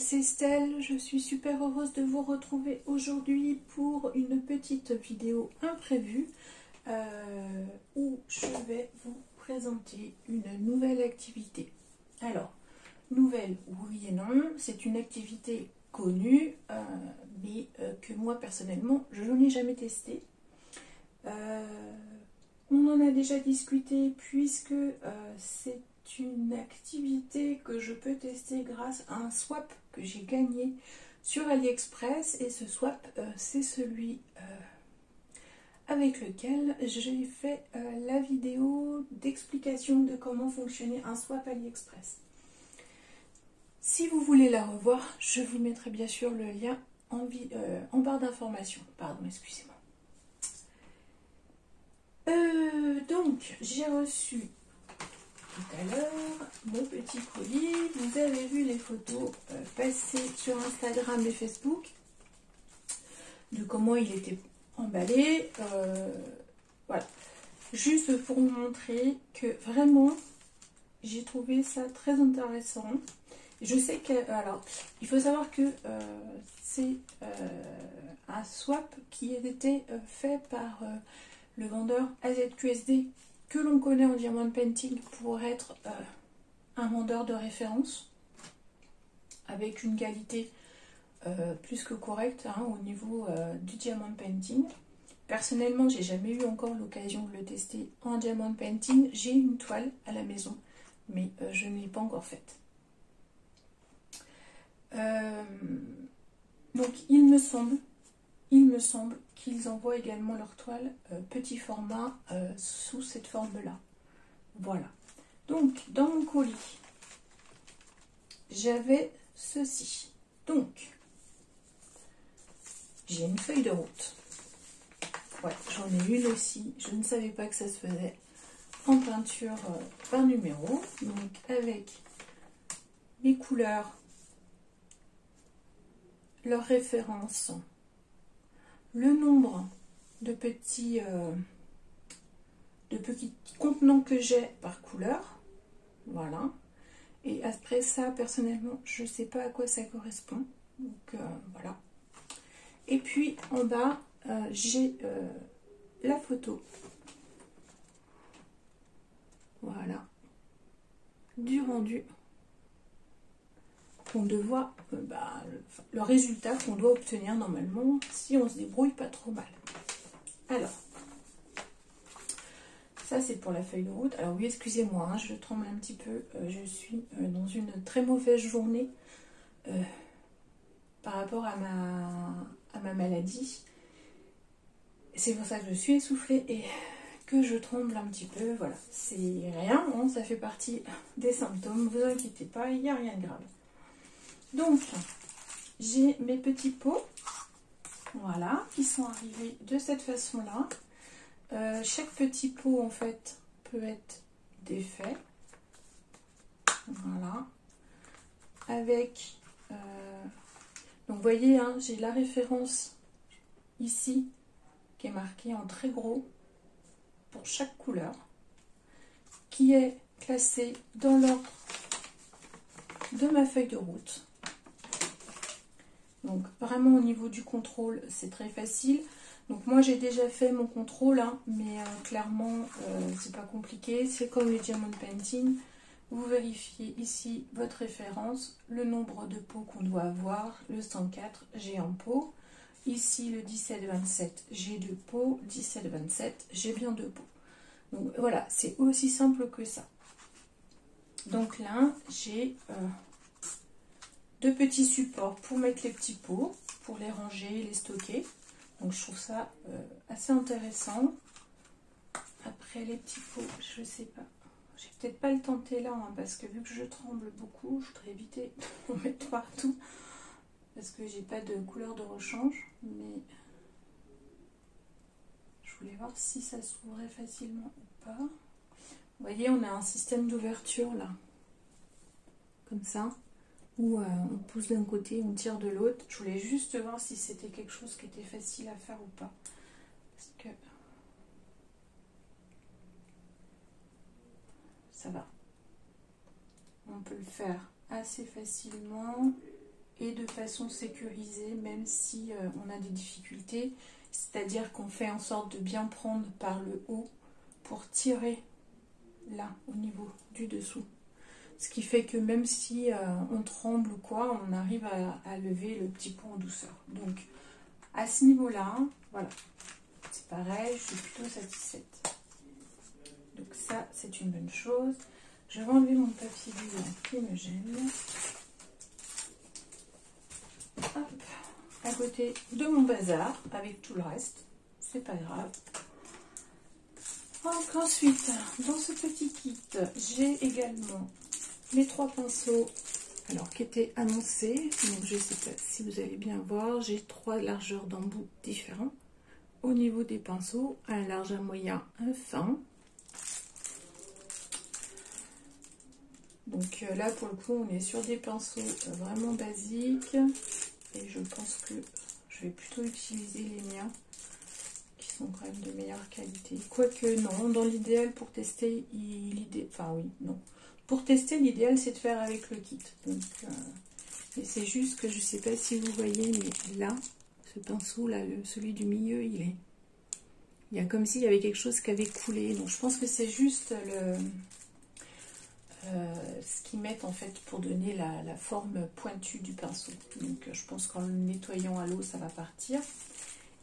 c'est Estelle, je suis super heureuse de vous retrouver aujourd'hui pour une petite vidéo imprévue où je vais vous présenter une nouvelle activité. Alors, nouvelle, oui et non, c'est une activité connue, mais que moi personnellement, je n'ai jamais testée. On en a déjà discuté puisque c'est une activité que je peux tester grâce à un swap que j'ai gagné sur AliExpress, et ce swap c'est celui avec lequel j'ai fait la vidéo d'explication de comment fonctionnait un swap AliExpress. Si vous voulez la revoir, je vous mettrai bien sûr le lien en barre d'informations. Pardon, excusez-moi. Donc, j'ai reçu tout à l'heure mon petit colis. Vous avez vu les photos passer sur Instagram et Facebook de comment il était emballé. Voilà, juste pour vous montrer que vraiment j'ai trouvé ça très intéressant. Je sais que, alors, il faut savoir que c'est un swap qui a été fait par le vendeur AZQSD, que l'on connaît en Diamond Painting pour être un vendeur de référence avec une qualité plus que correcte au niveau du Diamond Painting. Personnellement, j'ai jamais eu encore l'occasion de le tester en Diamond Painting. J'ai une toile à la maison, mais je ne l'ai pas encore faite. Donc il me semble qu'ils envoient également leur toile petit format sous cette forme-là. Voilà. Donc, dans mon colis, j'avais ceci. Donc, j'ai une feuille de route. Ouais, j'en ai une aussi. Je ne savais pas que ça se faisait en peinture par numéro. Donc, avec mes couleurs, leurs références, le nombre de petits contenants que j'ai par couleur, voilà. Et après ça, personnellement, je ne sais pas à quoi ça correspond, donc voilà. Et puis en bas, j'ai la photo, voilà, du rendu qu'on doit, le résultat qu'on doit obtenir normalement si on se débrouille pas trop mal. Alors, ça c'est pour la feuille de route. Alors oui, excusez-moi, je tremble un petit peu. Je suis dans une très mauvaise journée par rapport à ma maladie. C'est pour ça que je suis essoufflée et que je tremble un petit peu. Voilà, c'est rien, ça fait partie des symptômes. Ne vous inquiétez pas, il n'y a rien de grave. Donc, j'ai mes petits pots, voilà, qui sont arrivés de cette façon-là. Chaque petit pot, en fait, peut être défait. Voilà. Avec, donc vous voyez, j'ai la référence ici, qui est marquée en très gros, pour chaque couleur, qui est classée dans l'ordre de ma feuille de route. Donc vraiment au niveau du contrôle, c'est très facile. Donc moi j'ai déjà fait mon contrôle, mais clairement c'est pas compliqué. C'est comme les Diamond Painting. Vous vérifiez ici votre référence, le nombre de pots qu'on doit avoir, le 104, j'ai un pot. Ici le 1727, j'ai 2 pots, 1727, j'ai bien 2 pots. Donc voilà, c'est aussi simple que ça. Donc là, j'ai 2 petits supports pour mettre les petits pots, pour les ranger, les stocker. Donc je trouve ça assez intéressant. Après les petits pots, je sais pas. J'ai peut-être pas le tenter là, parce que vu que je tremble beaucoup, je voudrais éviter de en mettre partout. Parce que j'ai pas de couleur de rechange. Mais je voulais voir si ça s'ouvrait facilement ou pas. Vous voyez, on a un système d'ouverture là. Comme ça. Où on pousse d'un côté, on tire de l'autre. Je voulais juste voir si c'était quelque chose qui était facile à faire ou pas. Parce que ça va. On peut le faire assez facilement. et de façon sécurisée, même si on a des difficultés. C'est-à-dire qu'on fait en sorte de bien prendre par le haut pour tirer là, au niveau du dessous. Ce qui fait que même si on tremble ou quoi, on arrive à lever le petit pot en douceur. Donc, à ce niveau-là, voilà, c'est pareil, je suis plutôt satisfaite. Donc ça, c'est une bonne chose. Je vais enlever mon papier buvant qui me gêne. Hop, à côté de mon bazar, avec tout le reste, c'est pas grave. Donc ensuite, dans ce petit kit, j'ai également les 3 pinceaux, alors qui étaient annoncés. Donc je ne sais pas si vous allez bien voir, j'ai 3 largeurs d'embout différents. Au niveau des pinceaux, un large, un moyen, un fin. Donc là, pour le coup, on est sur des pinceaux vraiment basiques. Et je pense que je vais plutôt utiliser les miens, qui sont quand même de meilleure qualité. Quoique, non, dans l'idéal, pour tester, pour tester, l'idéal, c'est de faire avec le kit. Donc, mais c'est juste que je ne sais pas si vous voyez, mais là, ce pinceau-là, celui du milieu, il y a comme s'il y avait quelque chose qui avait coulé. Donc, je pense que c'est juste ce qu'ils mettent en fait pour donner la forme pointue du pinceau. Donc je pense qu'en le nettoyant à l'eau ça va partir.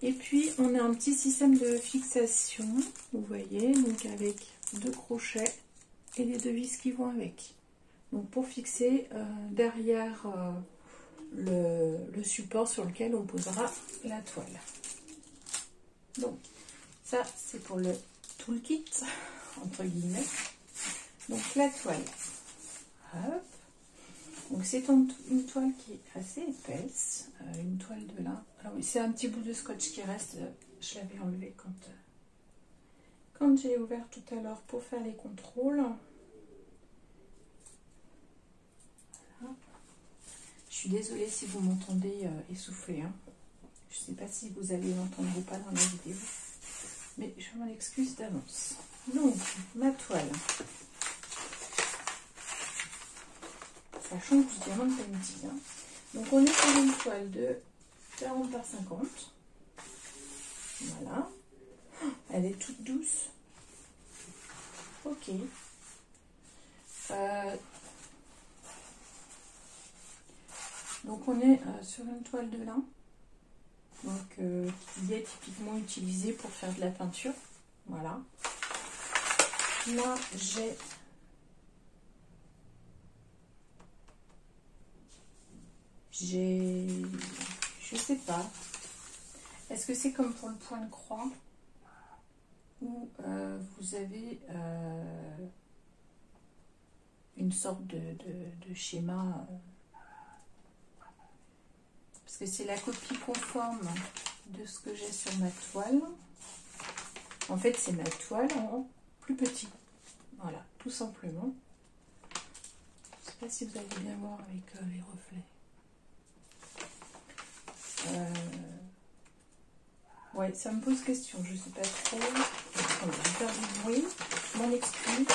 Et puis on a un petit système de fixation, vous voyez, donc avec 2 crochets et les 2 vis qui vont avec. Donc pour fixer derrière le support sur lequel on posera la toile. Donc ça c'est pour le toolkit entre guillemets. Donc la toile, hop. Donc c'est une toile qui est assez épaisse, une toile de lin. Alors oui, c'est un petit bout de scotch qui reste, je l'avais enlevé quand j'ai ouvert tout à l'heure pour faire les contrôles. Voilà. Je suis désolée si vous m'entendez essoufflée, hein. Je ne sais pas si vous allez l'entendre ou pas dans la vidéo, mais je m'en excuse d'avance. Donc ma toile. Ça change vraiment de peinture. Hein. Donc on est sur une toile de 40 par 50. Voilà. Elle est toute douce. Ok. Donc on est sur une toile de lin. Donc qui est typiquement utilisée pour faire de la peinture. Voilà. Là je sais pas, est-ce que c'est comme pour le point de croix où vous avez une sorte de schéma, parce que c'est la copie conforme de ce que j'ai sur ma toile. En fait c'est ma toile en plus petit, voilà, tout simplement. Je sais pas si vous allez bien voir avec les reflets. Ouais, ça me pose question, je sais pas trop. Attendez, je vais faire du bruit, je m'en excuse.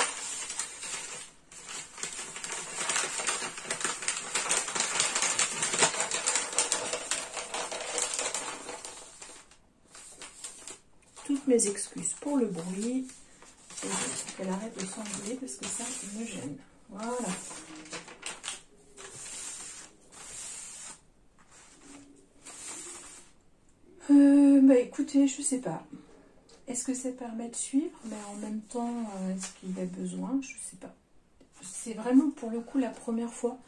Toutes mes excuses pour le bruit. Et juste qu'elle arrête de s'envoler parce que ça me gêne. Voilà. Bah écoutez, je sais pas. Est-ce que ça permet de suivre, mais en même temps, est-ce qu'il a besoin? Je sais pas. C'est vraiment pour le coup la première fois.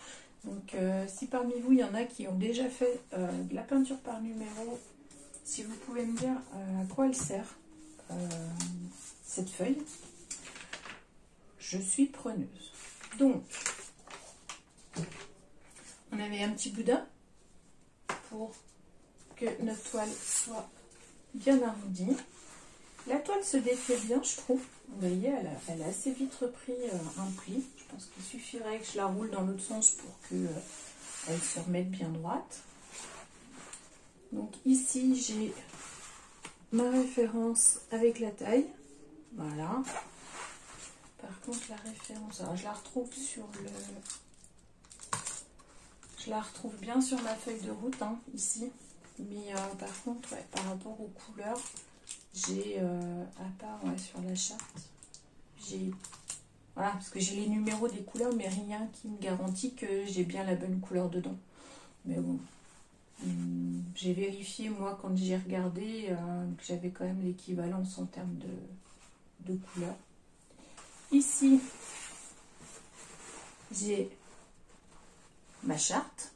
Donc si parmi vous, il y en a qui ont déjà fait de la peinture par numéro, si vous pouvez me dire à quoi elle sert cette feuille, je suis preneuse. Donc, on avait un petit boudin pour que notre toile soit bien arrondie. La toile se défait bien, je trouve. Vous voyez, elle a assez vite repris un pli. Je pense qu'il suffirait que je la roule dans l'autre sens pour qu'elle se remette bien droite. Donc ici, j'ai ma référence avec la taille. Voilà. Par contre, la référence, alors je la retrouve sur le... Je la retrouve bien sur ma feuille de route, hein, ici. Mais par contre, ouais, par rapport aux couleurs, j'ai, à part sur la charte, j'ai... Voilà, parce que j'ai les numéros des couleurs, mais rien qui me garantit que j'ai bien la bonne couleur dedans. Mais bon, j'ai vérifié, moi, quand j'ai regardé, que j'avais quand même l'équivalence en termes de couleurs. Ici, j'ai ma charte.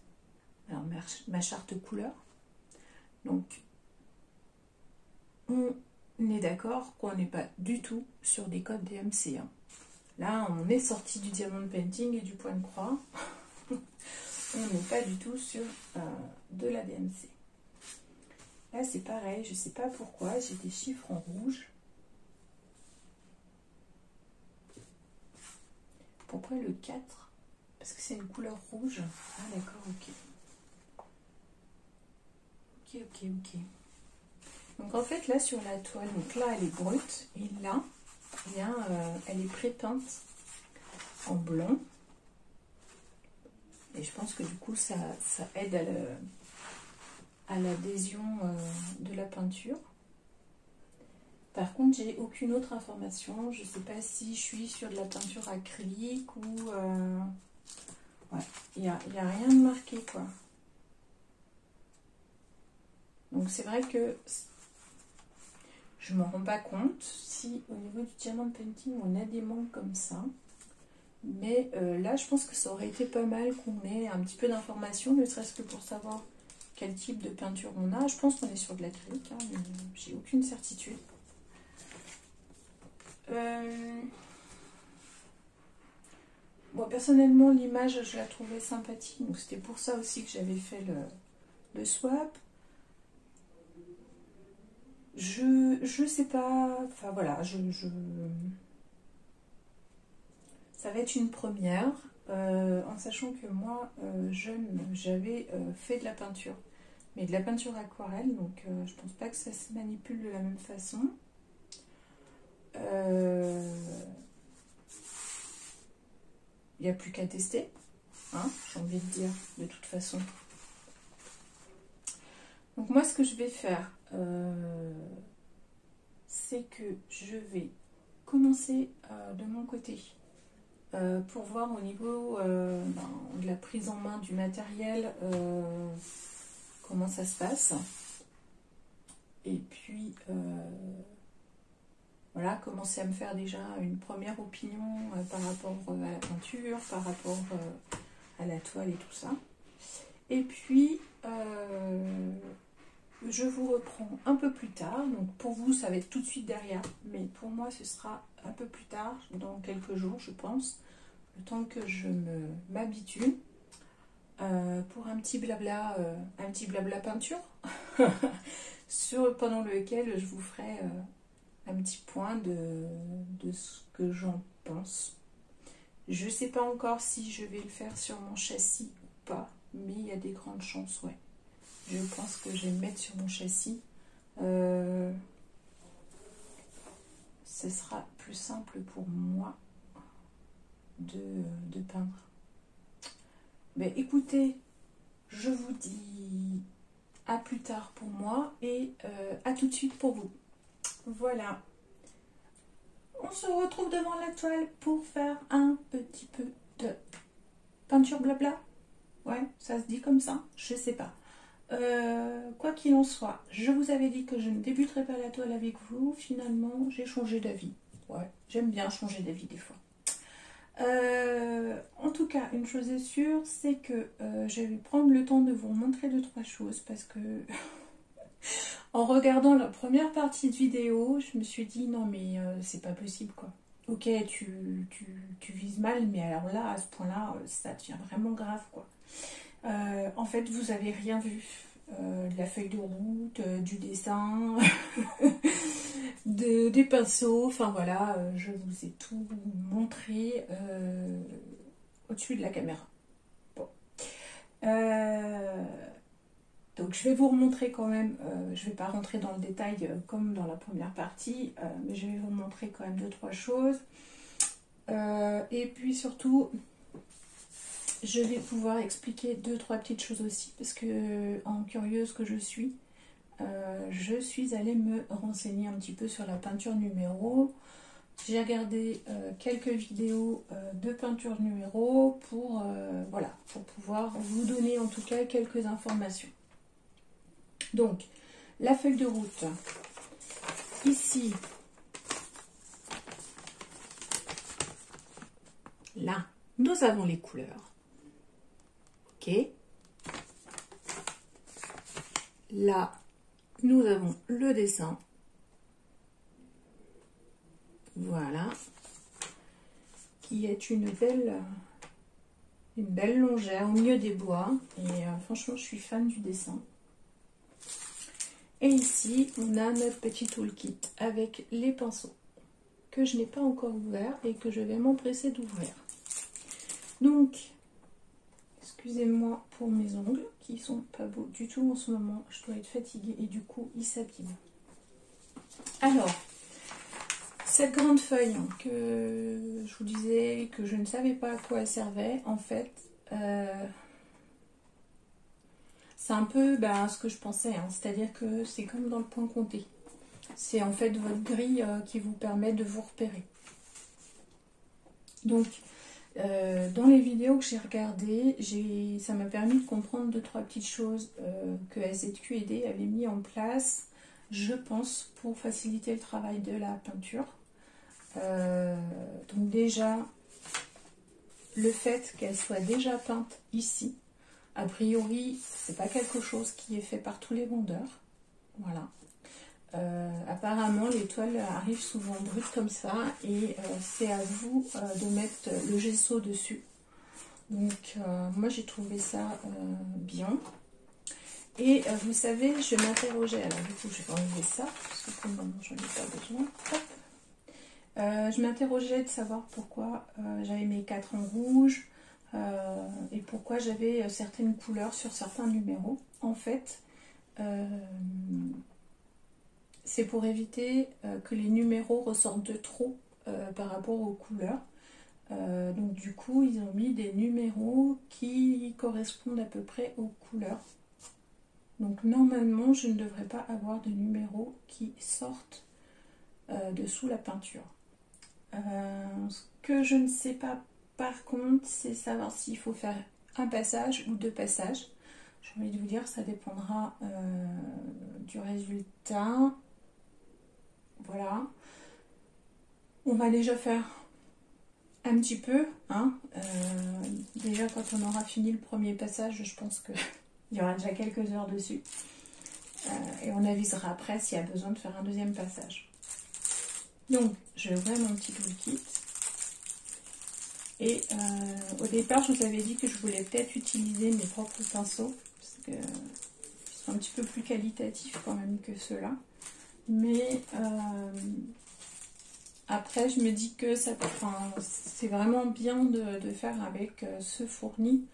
Alors, ma charte couleur. Donc, on est d'accord qu'on n'est pas du tout sur des codes DMC. Hein. Là, on est sorti du diamond painting et du point de croix. On n'est pas du tout sur de la DMC. Là, c'est pareil. Je ne sais pas pourquoi. J'ai des chiffres en rouge. Pourquoi le 4? Parce que c'est une couleur rouge. Ah, d'accord, ok. Ok. Donc, en fait, là, sur la toile, donc là, elle est brute. Et là, bien, elle est pré-peinte en blanc. Et je pense que du coup, ça aide à l'adhésion de la peinture. Par contre, j'ai aucune autre information. Je ne sais pas si je suis sur de la peinture acrylique ou... Ouais, il n'y a rien de marqué, quoi. Donc, c'est vrai que je ne m'en rends pas compte si au niveau du diamond painting, on a des manques comme ça. Mais là, je pense que ça aurait été pas mal qu'on ait un petit peu d'informations, ne serait-ce que pour savoir quel type de peinture on a. Je pense qu'on est sur de l'acrylique, hein, mais j'ai aucune certitude. Moi, personnellement, l'image, je la trouvais sympathique. Donc, c'était pour ça aussi que j'avais fait le swap. Je sais pas... Enfin, voilà, ça va être une première, en sachant que moi, jeune, j'avais fait de la peinture. Mais de la peinture aquarelle, donc je pense pas que ça se manipule de la même façon. Il n'y a plus qu'à tester, hein, j'ai envie de dire, de toute façon. Donc moi, ce que je vais faire, c'est que je vais commencer de mon côté pour voir au niveau de la prise en main du matériel comment ça se passe. Et puis voilà, commencer à me faire déjà une première opinion par rapport à la peinture, par rapport à la toile et tout ça. Et puis je vous reprends un peu plus tard. Donc pour vous, ça va être tout de suite derrière, mais pour moi, ce sera un peu plus tard, dans quelques jours, je pense, le temps que je m'habitue, pour un petit blabla peinture, pendant lequel je vous ferai un petit point de ce que j'en pense. Je ne sais pas encore si je vais le faire sur mon châssis ou pas, mais il y a des grandes chances, ouais. Je pense que je vais me mettre sur mon châssis. Ce sera plus simple pour moi de peindre. Mais écoutez, je vous dis à plus tard pour moi et à tout de suite pour vous. Voilà. On se retrouve devant la toile pour faire un petit peu de peinture blabla. Ouais, ça se dit comme ça, je sais pas. Quoi qu'il en soit, je vous avais dit que je ne débuterai pas la toile avec vous. Finalement, j'ai changé d'avis. Ouais, j'aime bien changer d'avis des fois. En tout cas, une chose est sûre, c'est que je vais prendre le temps de vous montrer 2-3 choses parce que en regardant la première partie de vidéo, je me suis dit non mais c'est pas possible quoi. Ok, tu vises mal, mais alors là, à ce point-là, ça devient vraiment grave quoi. En fait, vous avez rien vu de la feuille de route, du dessin, des pinceaux, enfin voilà, je vous ai tout montré au-dessus de la caméra. Bon. Donc je vais vous remontrer quand même, je ne vais pas rentrer dans le détail comme dans la première partie, mais je vais vous montrer quand même 2-3 choses. Et puis surtout, je vais pouvoir expliquer 2-3 petites choses aussi, parce que en curieuse que je suis allée me renseigner un petit peu sur la peinture numéro. J'ai regardé quelques vidéos de peinture numéro pour, voilà, pour pouvoir vous donner en tout cas quelques informations. Donc, la feuille de route. Ici, là, nous avons les couleurs. Ok. Là, nous avons le dessin. Voilà. Qui est une belle longère au milieu des bois. Et franchement, je suis fan du dessin. Et ici, on a notre petit toolkit avec les pinceaux que je n'ai pas encore ouvert et que je vais m'empresser d'ouvrir. Donc, excusez-moi pour mes ongles qui sont pas beaux du tout en ce moment. Je dois être fatiguée et du coup, ils s'abîment. Alors, cette grande feuille que je vous disais que je ne savais pas à quoi elle servait, en fait, c'est un peu ce que je pensais, hein, c'est-à-dire que c'est comme dans le point compté. C'est en fait votre grille qui vous permet de vous repérer. Donc, dans les vidéos que j'ai regardées, ça m'a permis de comprendre 2-3 petites choses que AZQED avait mis en place, je pense, pour faciliter le travail de la peinture. Donc déjà, le fait qu'elle soit déjà peinte ici, a priori, c'est pas quelque chose qui est fait par tous les vendeurs. Voilà. Apparemment, les toiles arrivent souvent brutes comme ça et c'est à vous de mettre le gesso dessus. Donc, moi, j'ai trouvé ça bien. Et vous savez, je m'interrogeais. Alors, du coup, je vais enlever ça parce que pour le moment, j'en ai pas besoin. Hop. Je m'interrogeais de savoir pourquoi j'avais mes 4 en rouge et pourquoi j'avais certaines couleurs sur certains numéros. En fait, c'est pour éviter que les numéros ressortent de trop par rapport aux couleurs. Donc du coup, ils ont mis des numéros qui correspondent à peu près aux couleurs. Donc normalement, je ne devrais pas avoir de numéros qui sortent dessous la peinture. Ce que je ne sais pas par contre, c'est savoir s'il faut faire un passage ou 2 passages. J'ai envie de vous dire, ça dépendra du résultat. Voilà. On va déjà faire un petit peu. Hein. Déjà, quand on aura fini le premier passage, je pense qu'il y aura déjà quelques heures dessus. Et on avisera après s'il y a besoin de faire un deuxième passage. Donc, je vais ouvrir mon petit toolkit. Et au départ, je vous avais dit que je voulais peut-être utiliser mes propres pinceaux. Parce qu'ils sont un petit peu plus qualitatifs quand même que ceux-là. Mais après, je me dis que c'est vraiment bien de faire avec ce fourni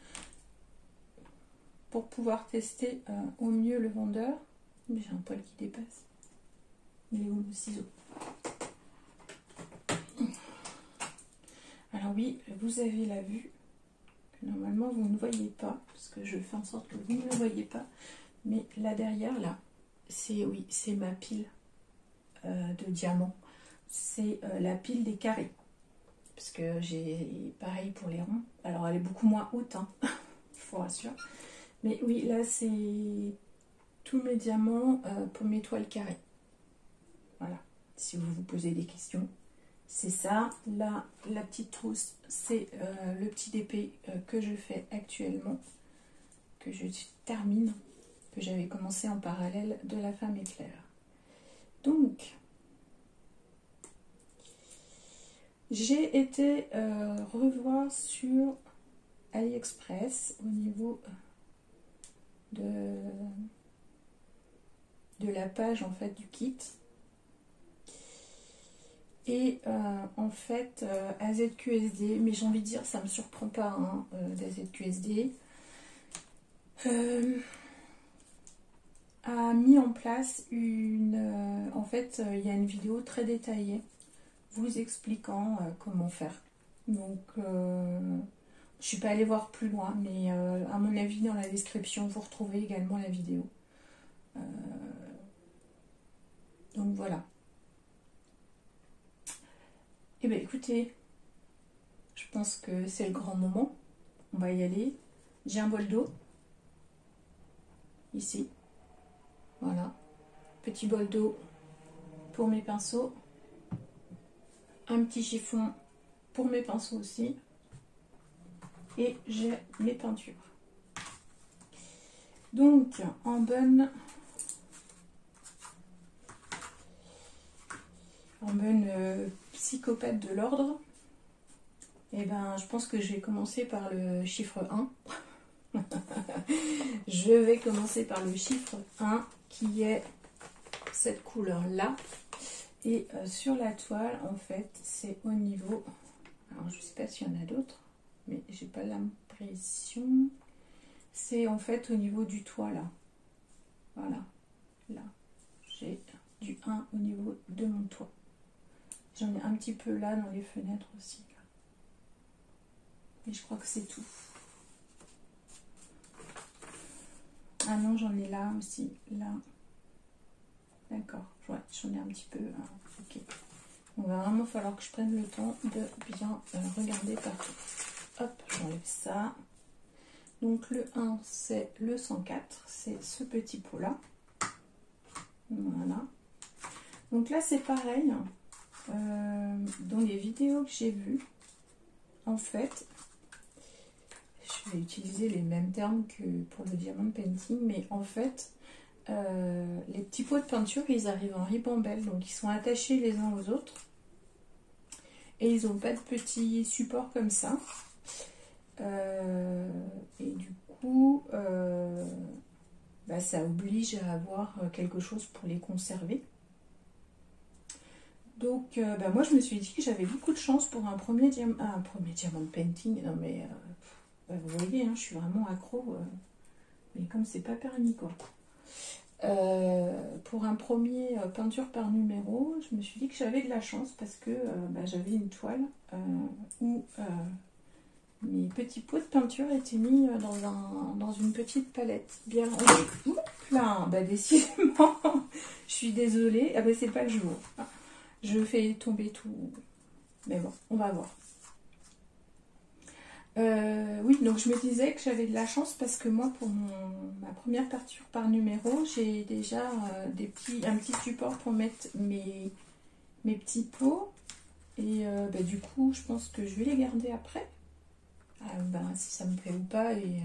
pour pouvoir tester au mieux le vendeur. Mais j'ai un poil qui dépasse. Il est où le ciseau? Alors oui, vous avez la vue que normalement vous ne voyez pas, parce que je fais en sorte que vous ne le voyez pas. Mais là derrière, là, c'est ma pile de diamants. C'est la pile des carrés. Parce que j'ai pareil pour les ronds. Alors elle est beaucoup moins haute, hein, je vous rassure. Mais oui, là c'est tous mes diamants pour mes toiles carrées. Voilà, si vous vous posez des questions. C'est ça. Là, la petite trousse, c'est le petit DP que je fais actuellement, que je termine, que j'avais commencé en parallèle de La Femme éclair. Donc, j'ai été revoir sur AliExpress au niveau de la page en fait du kit. Et en fait, AZQSD, mais j'ai envie de dire, ça me surprend pas hein, d'AZQSD, a mis en place une... en fait, il y a une vidéo très détaillée vous expliquant comment faire. Donc, Je suis pas allée voir plus loin, mais à mon avis, dans la description, vous retrouvez également la vidéo. Donc voilà. Et bien écoutez, je pense que c'est le grand moment. On va y aller. J'ai un bol d'eau. Ici. Voilà. Petit bol d'eau pour mes pinceaux. Un petit chiffon pour mes pinceaux aussi. Et j'ai mes peintures. Donc, en bonne psychopathe de l'ordre, et ben, je pense que je vais commencer par le chiffre 1. Je vais commencer par le chiffre 1 qui est cette couleur-là. Et sur la toile, en fait, c'est au niveau... Alors, je ne sais pas s'il y en a d'autres, mais j'ai pas l'impression. C'est en fait au niveau du toit, là. Voilà. Là. J'ai du 1 au niveau de mon toit. J'en ai un petit peu là dans les fenêtres aussi. Mais je crois que c'est tout. Ah non, j'en ai là aussi. Là. D'accord. Ouais, j'en ai un petit peu. Ok. Il va vraiment falloir que je prenne le temps de bien regarder partout. Hop, j'enlève ça. Donc le 1, c'est le 104. C'est ce petit pot-là. Voilà. Donc là, c'est pareil. Dans les vidéos que j'ai vues, en fait, je vais utiliser les mêmes termes que pour le diamond painting, mais en fait, les petits pots de peinture, ils arrivent en ribambelle, donc ils sont attachés les uns aux autres. Et ils n'ont pas de petits supports comme ça. Et du coup, bah, ça oblige à avoir quelque chose pour les conserver. Donc, bah, moi, je me suis dit que j'avais beaucoup de chance pour un premier diamond painting. Non, mais bah, vous voyez, hein, je suis vraiment accro. Mais comme c'est pas permis, quoi. Pour un premier peinture par numéro, je me suis dit que j'avais de la chance parce que bah, j'avais une toile où mes petits pots de peinture étaient mis dans une petite palette bien rangée. Oups là, bah décidément, je suis désolée. Ah bah c'est pas le jour. Je fais tomber tout. Mais bon, on va voir. Oui, donc je me disais que j'avais de la chance parce que moi, pour ma première peinture par numéro, j'ai déjà un petit support pour mettre mes petits pots. Et bah, du coup, je pense que je vais les garder après. Bah, si ça me plaît ou pas, et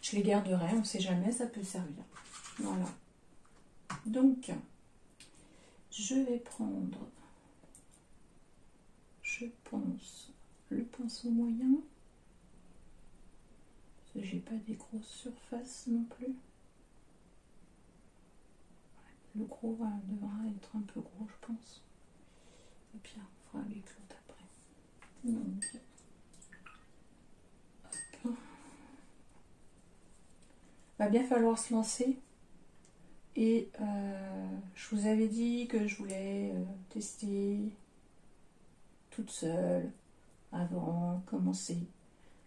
je les garderai, on ne sait jamais, ça peut servir. Voilà. Donc, je vais prendre, je pense, le pinceau moyen. J'ai pas des grosses surfaces non plus. Le gros devra être un peu gros, je pense. Et puis on fera avec l'autre après. Donc, hop. Va bien falloir se lancer. Et je vous avais dit que je voulais tester toute seule avant de commencer.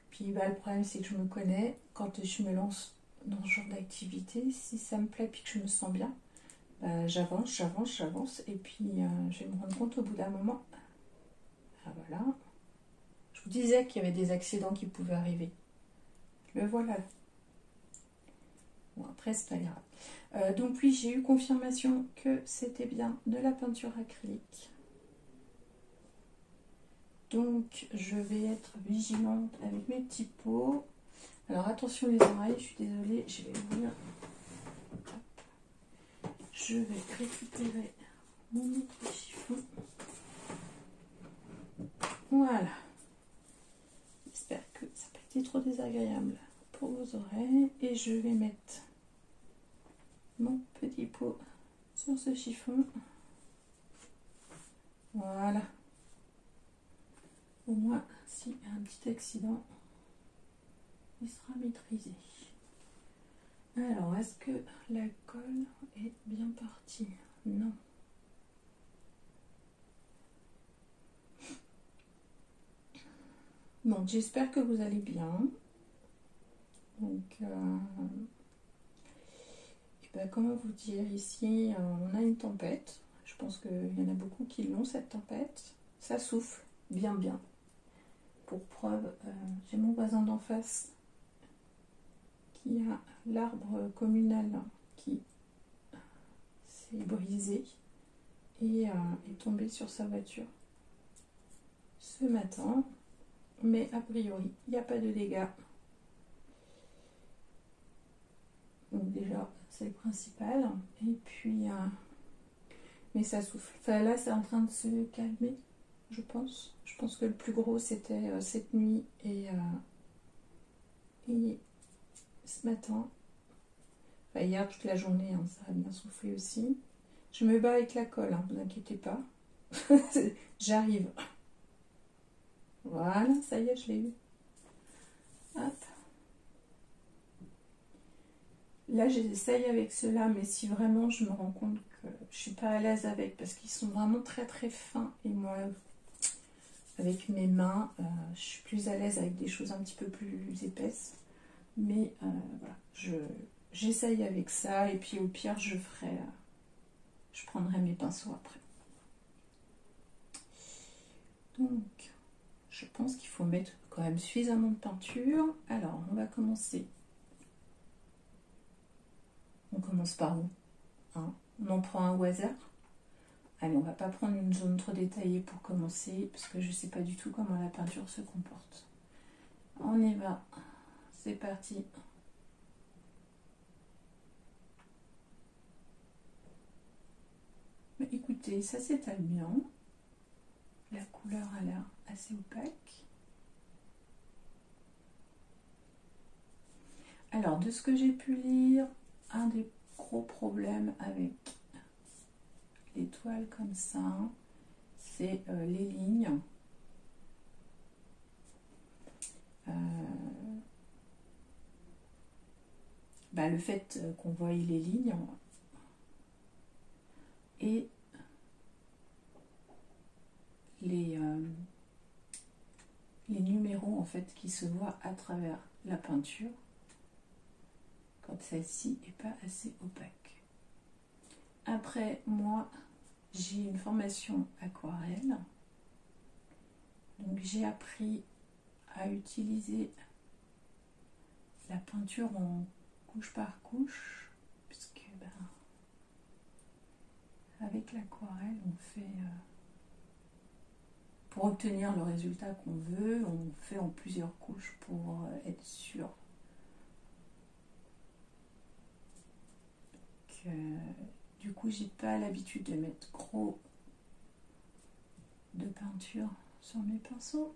Puis bah, le problème c'est que je me connais, quand je me lance dans ce genre d'activité, si ça me plaît et que je me sens bien, bah, j'avance, et puis je vais me rendre compte au bout d'un moment. Ah voilà. Je vous disais qu'il y avait des accidents qui pouvaient arriver. Le voilà. Bon après c'est pas grave. Donc oui, j'ai eu confirmation que c'était bien de la peinture acrylique. Donc je vais être vigilante avec mes petits pots. Alors attention les oreilles, je suis désolée, je vais ouvrir. Je vais récupérer mon autre chiffon. Voilà. J'espère que ça n'a pas été trop désagréable pour vos oreilles. Et je vais mettre mon petit pot sur ce chiffon. Voilà. Au moins, s'il y a un petit accident, il sera maîtrisé. Alors, est-ce que la colle est bien partie? Non. Bon, j'espère que vous allez bien. Donc, et ben, comment vous dire, ici, on a une tempête. Je pense qu'il y en a beaucoup qui l'ont, cette tempête. Ça souffle, bien, bien. Pour preuve, j'ai mon voisin d'en face qui a l'arbre communal qui s'est brisé et est tombé sur sa voiture ce matin. Mais a priori, il n'y a pas de dégâts. Donc déjà, c'est le principal. Et puis, mais ça souffle. Enfin, là, c'est en train de se calmer, je pense. Je pense que le plus gros, c'était cette nuit et ce matin. Enfin, hier, toute la journée, hein, ça a bien soufflé aussi. Je me bats avec la colle, hein, vous inquiétez pas. J'arrive. Voilà, ça y est, je l'ai eu. Hop. Là, j'essaye avec ceux-là, mais si vraiment je me rends compte que je suis pas à l'aise avec, parce qu'ils sont vraiment très très fins, et moi, avec mes mains, je suis plus à l'aise avec des choses un petit peu plus épaisses. Mais voilà, j'essaye avec ça, et puis au pire, je prendrai mes pinceaux après. Donc, je pense qu'il faut mettre quand même suffisamment de peinture. Alors, on va commencer. On commence par où, hein? On en prend un au hasard. Allez, on va pas prendre une zone trop détaillée pour commencer, parce que je sais pas du tout comment la peinture se comporte. On y va. C'est parti. Mais écoutez, ça s'étale bien. La couleur a l'air assez opaque. Alors, de ce que j'ai pu lire, un des gros problèmes avec les toiles comme ça, c'est les lignes. Le fait qu'on voie les lignes et les numéros en fait qui se voient à travers la peinture quand celle-ci n'est pas assez opaque. Après, moi, j'ai une formation aquarelle, donc j'ai appris à utiliser la peinture en couche par couche, puisque avec l'aquarelle on fait pour obtenir le résultat qu'on veut, on fait en plusieurs couches pour être sûr que du coup j'ai pas l'habitude de mettre gros de peinture sur mes pinceaux,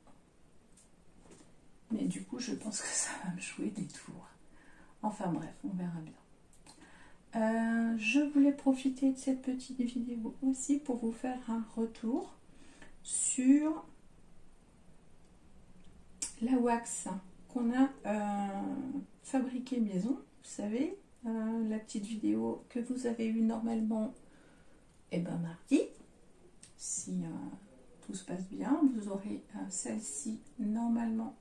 mais du coup je pense que ça va me jouer des tours. Enfin bref, on verra bien. Je voulais profiter de cette petite vidéo aussi pour vous faire un retour sur la wax qu'on a fabriquée maison. Vous savez, la petite vidéo que vous avez eue normalement mardi. Si tout se passe bien, vous aurez celle-ci normalement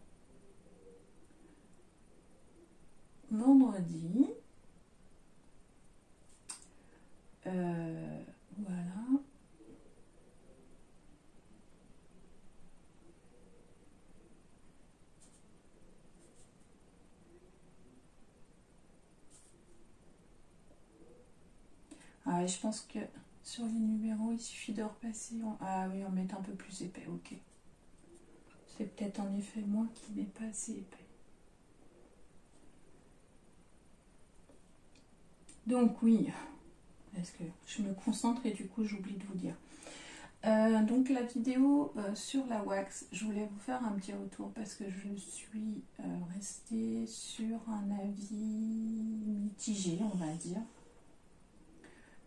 vendredi. Voilà. Je pense que sur les numéros, il suffit de repasser. Ah oui, on met un peu plus épais, ok. C'est peut-être en effet moi qui n'ai pas assez épais. Donc oui, parce que je me concentre et du coup j'oublie de vous dire. Donc la vidéo sur la wax, je voulais vous faire un petit retour parce que je suis restée sur un avis mitigé, on va dire.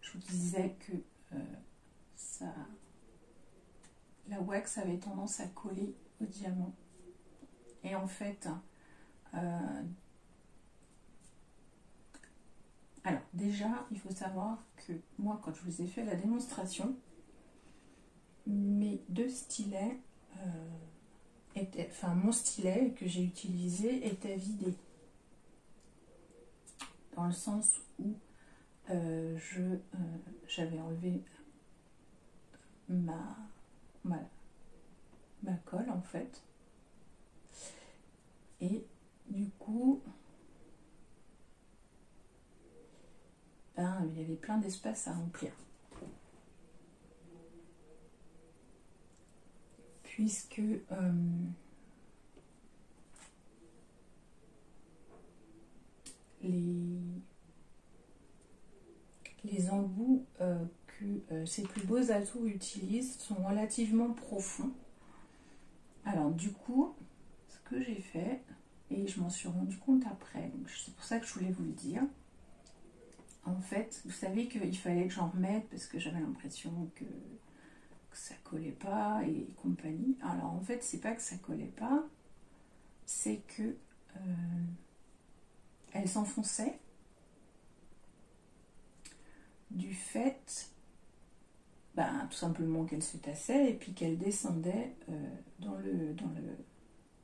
Je vous disais que la wax avait tendance à coller au diamant. Et en fait, alors déjà, il faut savoir que moi, quand je vous ai fait la démonstration, mes deux stylets étaient enfin mon stylet que j'ai utilisé est à vider. Dans le sens où j'avais enlevé ma colle en fait. Et du coup, ben, il y avait plein d'espace à remplir. Puisque les embouts que ces plus beaux atouts utilisent sont relativement profonds. Alors du coup, ce que j'ai fait, et je m'en suis rendu compte après, c'est pour ça que je voulais vous le dire. En fait, vous savez qu'il fallait que j'en remette parce que j'avais l'impression que ça collait pas et compagnie. Alors en fait, c'est pas que ça collait pas, c'est que elle s'enfonçait du fait, ben, tout simplement qu'elle se tassait et puis qu'elle descendait dans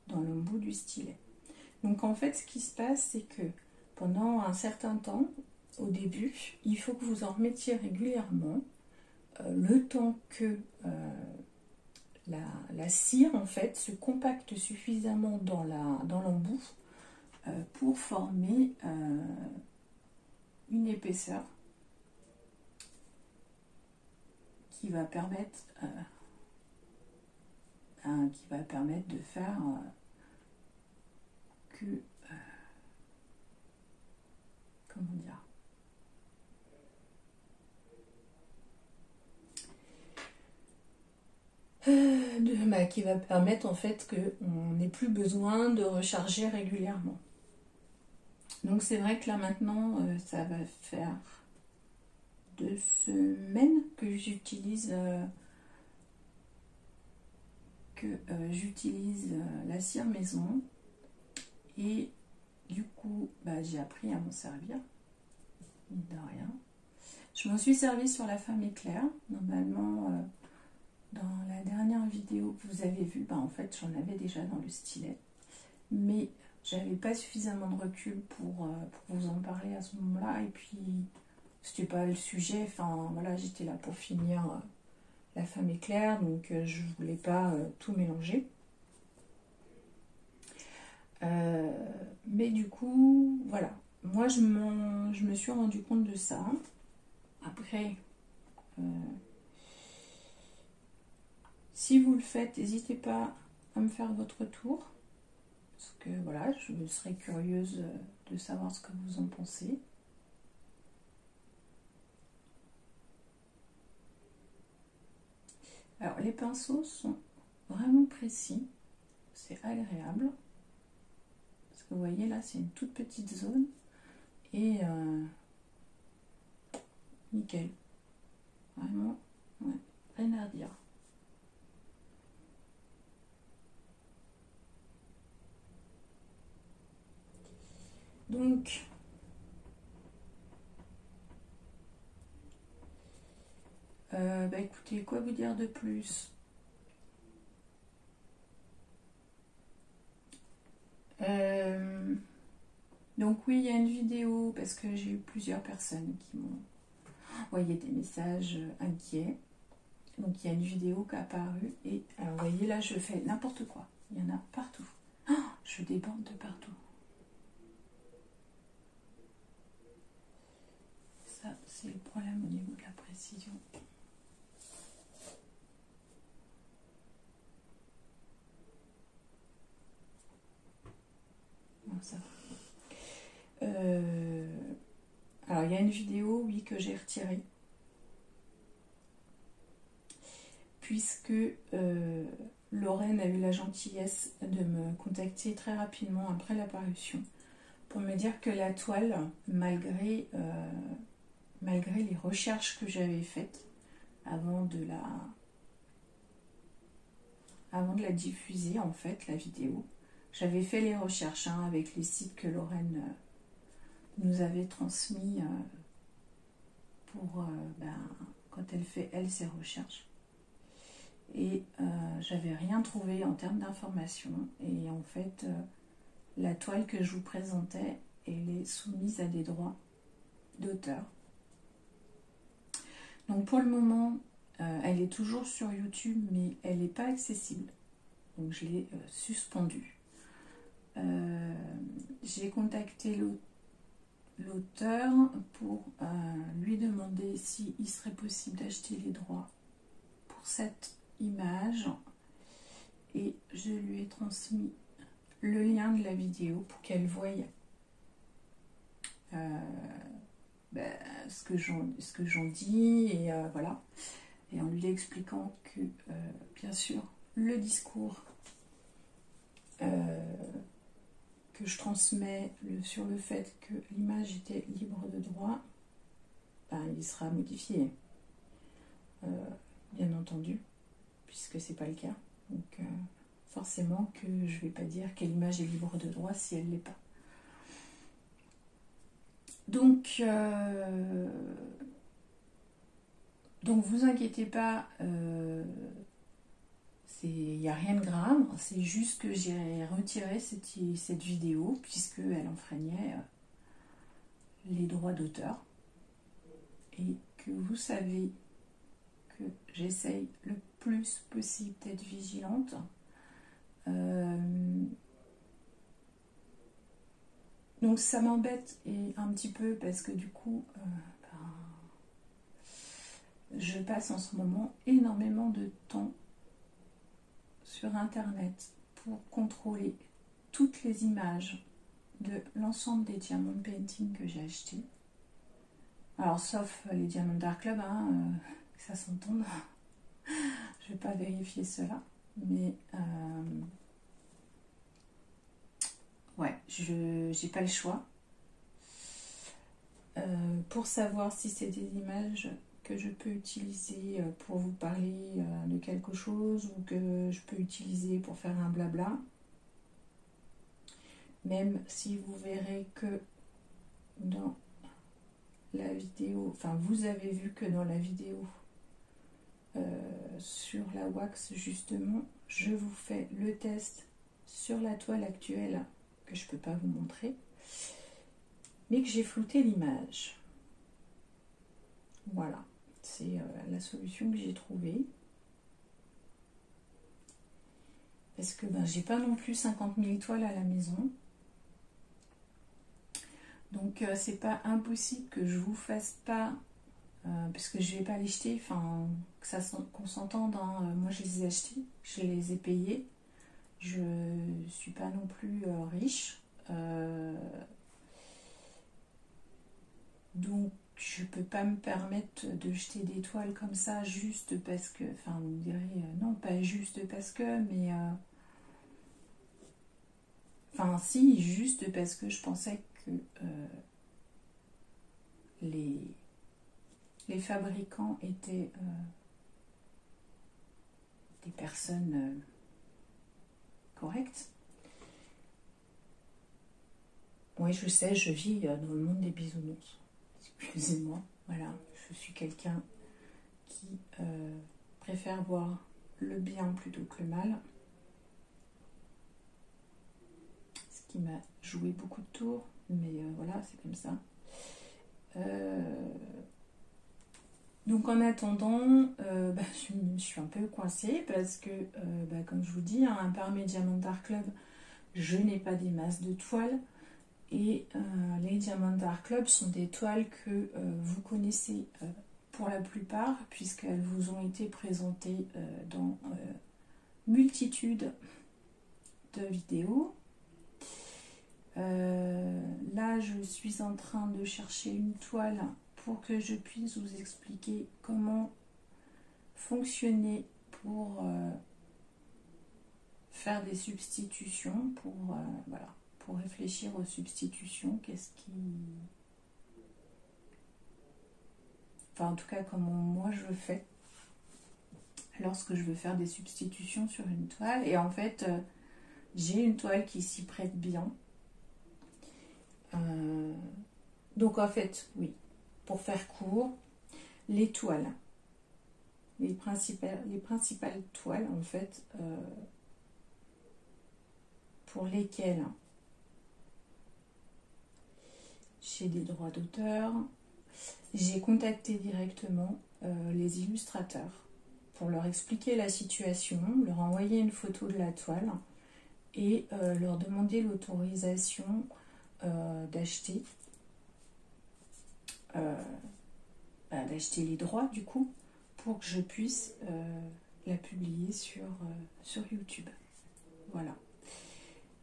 l'embout du stylet. Donc en fait, ce qui se passe, c'est que pendant un certain temps, au début, il faut que vous en remettiez régulièrement, le temps que la cire en fait se compacte suffisamment dans l'embout pour former une épaisseur qui va permettre de faire que comment dire, qui va permettre en fait qu'on n'ait plus besoin de recharger régulièrement. Donc c'est vrai que là maintenant ça va faire 2 semaines que j'utilise la cire maison, et du coup bah, j'ai appris à m'en servir, mine de rien. Je m'en suis servi sur la femme éclair. Normalement dans la dernière vidéo que vous avez vue, bah, en fait j'en avais déjà dans le stylet, mais j'avais pas suffisamment de recul pour vous en parler à ce moment-là, et puis c'était pas le sujet, enfin voilà, j'étais là pour finir la femme éclair, donc je voulais pas tout mélanger. Mais du coup, voilà, moi je me suis rendu compte de ça. Après, si vous le faites, n'hésitez pas à me faire votre tour, parce que voilà, je serais curieuse de savoir ce que vous en pensez. Alors les pinceaux sont vraiment précis, c'est agréable, parce que vous voyez là c'est une toute petite zone, et nickel, vraiment, ouais, rien à redire. Donc bah écoutez, quoi vous dire de plus? Donc oui, il y a une vidéo, parce que j'ai eu plusieurs personnes qui m'ont envoyé des messages inquiets. Donc il y a une vidéo qui est apparue, et alors vous voyez là je fais n'importe quoi, il y en a partout. Oh, je déborde de partout. Ça c'est le problème au niveau de la précision. Bon, ça va. Alors il y a une vidéo, oui, que j'ai retirée, puisque Lorraine a eu la gentillesse de me contacter très rapidement après la parution pour me dire que la toile, malgré les recherches que j'avais faites avant de la diffuser, en fait, la vidéo, j'avais fait les recherches avec les sites que Lorraine nous avait transmis pour quand elle fait, elle, ses recherches. et j'avais rien trouvé en termes d'informations. Et en fait, la toile que je vous présentais, elle est soumise à des droits d'auteur. Donc pour le moment, elle est toujours sur YouTube, mais elle n'est pas accessible. Donc je l'ai suspendue. J'ai contacté l'auteur pour lui demander s'il serait possible d'acheter les droits pour cette image. Et je lui ai transmis le lien de la vidéo pour qu'elle voie ce que j'en dis, et voilà, et en lui expliquant que bien sûr le discours que je transmets sur le fait que l'image était libre de droit, il sera modifié, bien entendu, puisque c'est pas le cas. Donc forcément que je vais pas dire quelle image est libre de droit si elle l'est pas. Donc vous inquiétez pas, il n'y a rien de grave, c'est juste que j'ai retiré cette vidéo puisqu'elle enfreignait les droits d'auteur, et que vous savez que j'essaye le plus possible d'être vigilante. Donc ça m'embête un petit peu parce que du coup je passe en ce moment énormément de temps sur internet pour contrôler toutes les images de l'ensemble des diamond painting que j'ai achetés. Alors sauf les Diamond Art Club, que ça s'entende. Je vais pas vérifier cela, mais ouais, j'ai pas le choix. Pour savoir si c'est des images que je peux utiliser pour vous parler de quelque chose, ou que je peux utiliser pour faire un blabla, même si vous verrez que dans la vidéo, enfin vous avez vu que dans la vidéo sur la wax justement, je vous fais le test sur la toile actuelle que je peux pas vous montrer, mais que j'ai flouté l'image. Voilà, c'est la solution que j'ai trouvée. Parce que j'ai pas non plus 50 000 toiles à la maison. Donc c'est pas impossible que je vous fasse pas, parce que je vais pas les jeter, enfin qu'on s'entende, moi je les ai achetés, je les ai payés. Je suis pas non plus riche. Donc je peux pas me permettre de jeter des toiles comme ça juste parce que, enfin vous me direz non, pas juste parce que, mais enfin si, juste parce que je pensais que les fabricants étaient des personnes correctes. Oui, je sais, je vis dans le monde des bisounours. Excusez-moi, voilà, je suis quelqu'un qui préfère voir le bien plutôt que le mal. Ce qui m'a joué beaucoup de tours, mais voilà, c'est comme ça. Donc en attendant, je suis un peu coincée parce que, comme je vous dis, par mes Diamond Art Club, je n'ai pas des masses de toiles. Et les Diamond Art Club sont des toiles que vous connaissez pour la plupart, puisqu'elles vous ont été présentées dans multitude de vidéos. Là, je suis en train de chercher une toile pour que je puisse vous expliquer comment fonctionner pour faire des substitutions, voilà, pour réfléchir aux substitutions. Enfin, en tout cas, comment moi je le fais lorsque je veux faire des substitutions sur une toile. Et en fait, j'ai une toile qui s'y prête bien. Donc en fait, oui, pour faire court, les toiles les principales toiles en fait pour lesquelles j'ai des droits d'auteur. J'ai contacté directement les illustrateurs pour leur expliquer la situation, leur envoyer une photo de la toile et leur demander l'autorisation d'acheter les droits du coup pour que je puisse la publier sur YouTube. Voilà.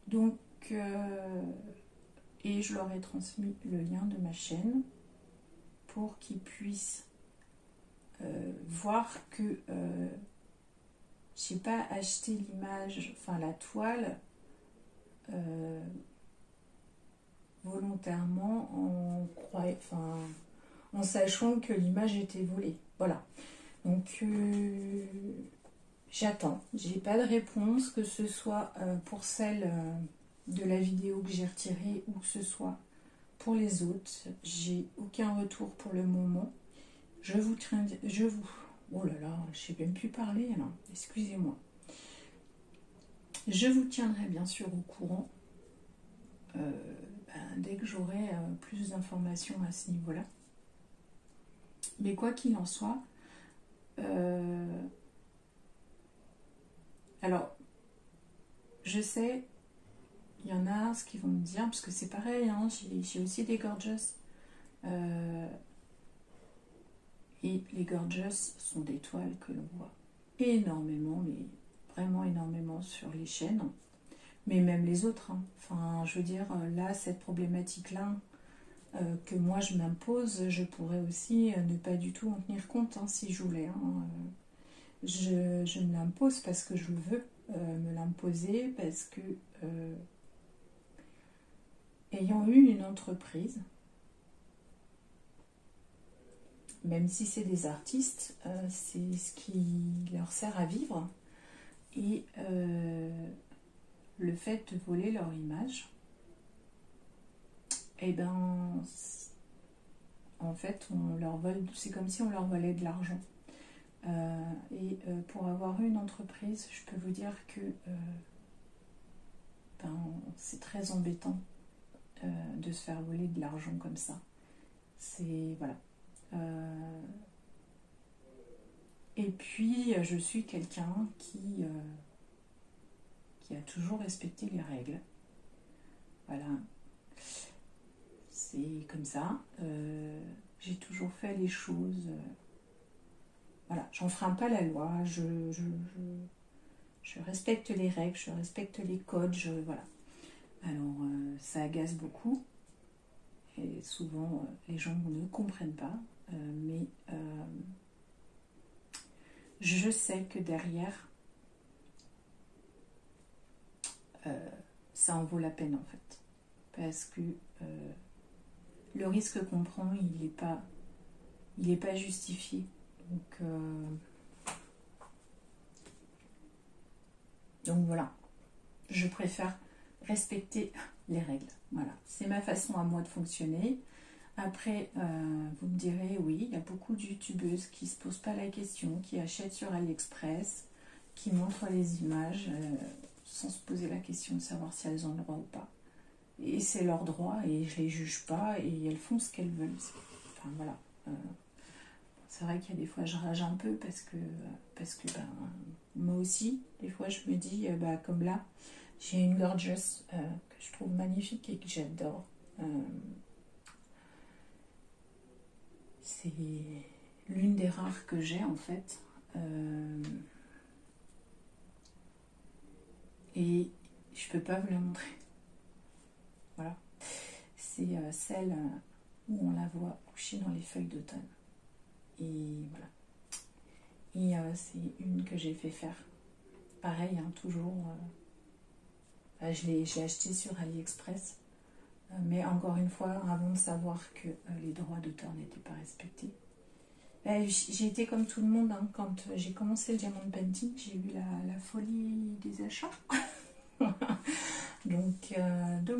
Donc, et je leur ai transmis le lien de ma chaîne pour qu'ils puissent voir que j'ai pas acheté l'image, enfin la toile volontairement en sachant que l'image était volée. Voilà. Donc j'attends. J'ai pas de réponse, que ce soit pour celle de la vidéo que j'ai retirée ou que ce soit pour les autres. J'ai aucun retour pour le moment. Oh là là, je sais même plus parler là. Excusez-moi. Je vous tiendrai bien sûr au courant dès que j'aurai plus d'informations à ce niveau-là. Mais quoi qu'il en soit, alors, je sais, il y en a ce qu'ils vont me dire, parce que c'est pareil, hein, j'ai aussi des gorgeous. Et les gorgeous sont des toiles que l'on voit énormément, mais vraiment énormément sur les chaînes. Mais même les autres. Hein. Enfin, je veux dire, là, cette problématique-là, que moi je m'impose, je pourrais aussi ne pas du tout en tenir compte hein, si je voulais. Hein. Je me l'impose parce que je le veux me l'imposer, parce que ayant eu une entreprise, même si c'est des artistes, c'est ce qui leur sert à vivre. Et le fait de voler leur image, eh ben, en fait, on leur vole, c'est comme si on leur volait de l'argent. Pour avoir une entreprise, je peux vous dire que c'est très embêtant de se faire voler de l'argent comme ça. C'est voilà. Et puis je suis quelqu'un qui a toujours respecté les règles. Voilà. C'est comme ça. J'ai toujours fait les choses. Voilà, j'enfreins pas la loi. Je respecte les règles, je respecte les codes. Voilà. Alors ça agace beaucoup. Et souvent les gens ne comprennent pas. Mais je sais que derrière, ça en vaut la peine en fait. Parce que le risque qu'on prend, il n'est pas justifié. Donc voilà, je préfère respecter les règles. Voilà, c'est ma façon à moi de fonctionner. Après, vous me direz, oui, il y a beaucoup de youtubeuses qui ne se posent pas la question, qui achètent sur AliExpress, qui montrent les images sans se poser la question de savoir si elles ont le droit ou pas. Et c'est leur droit et je ne les juge pas et elles font ce qu'elles veulent. Enfin voilà. C'est vrai qu'il y a des fois je rage un peu parce que moi aussi, des fois je me dis, comme là, j'ai une gorgeous que je trouve magnifique et que j'adore. C'est l'une des rares que j'ai en fait. Et je peux pas vous la montrer. Voilà. C'est celle où on la voit couchée dans les feuilles d'automne. Et voilà. Et c'est une que j'ai fait faire. Pareil, hein, toujours. Je l'ai acheté sur AliExpress. Mais encore une fois, avant de savoir que les droits d'auteur n'étaient pas respectés. J'ai été comme tout le monde, hein, quand j'ai commencé le diamond painting, j'ai eu la folie des achats. donc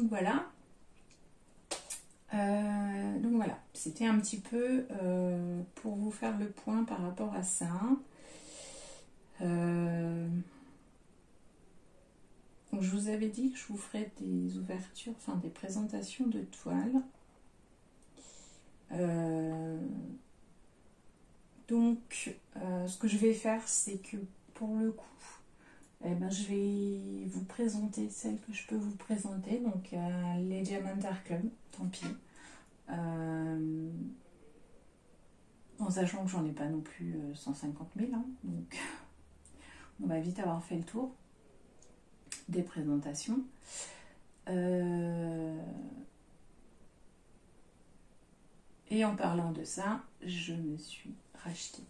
voilà. Donc voilà, c'était un petit peu pour vous faire le point par rapport à ça. Donc je vous avais dit que je vous ferais des ouvertures, enfin des présentations de toiles. Donc ce que je vais faire, c'est que pour le coup, eh ben, je vais vous présenter celles que je peux vous présenter. Donc les Diamond Art Club, tant pis. En sachant que j'en ai pas non plus 150 000, hein, donc on va vite avoir fait le tour des présentations. Et en parlant de ça, je me suis racheté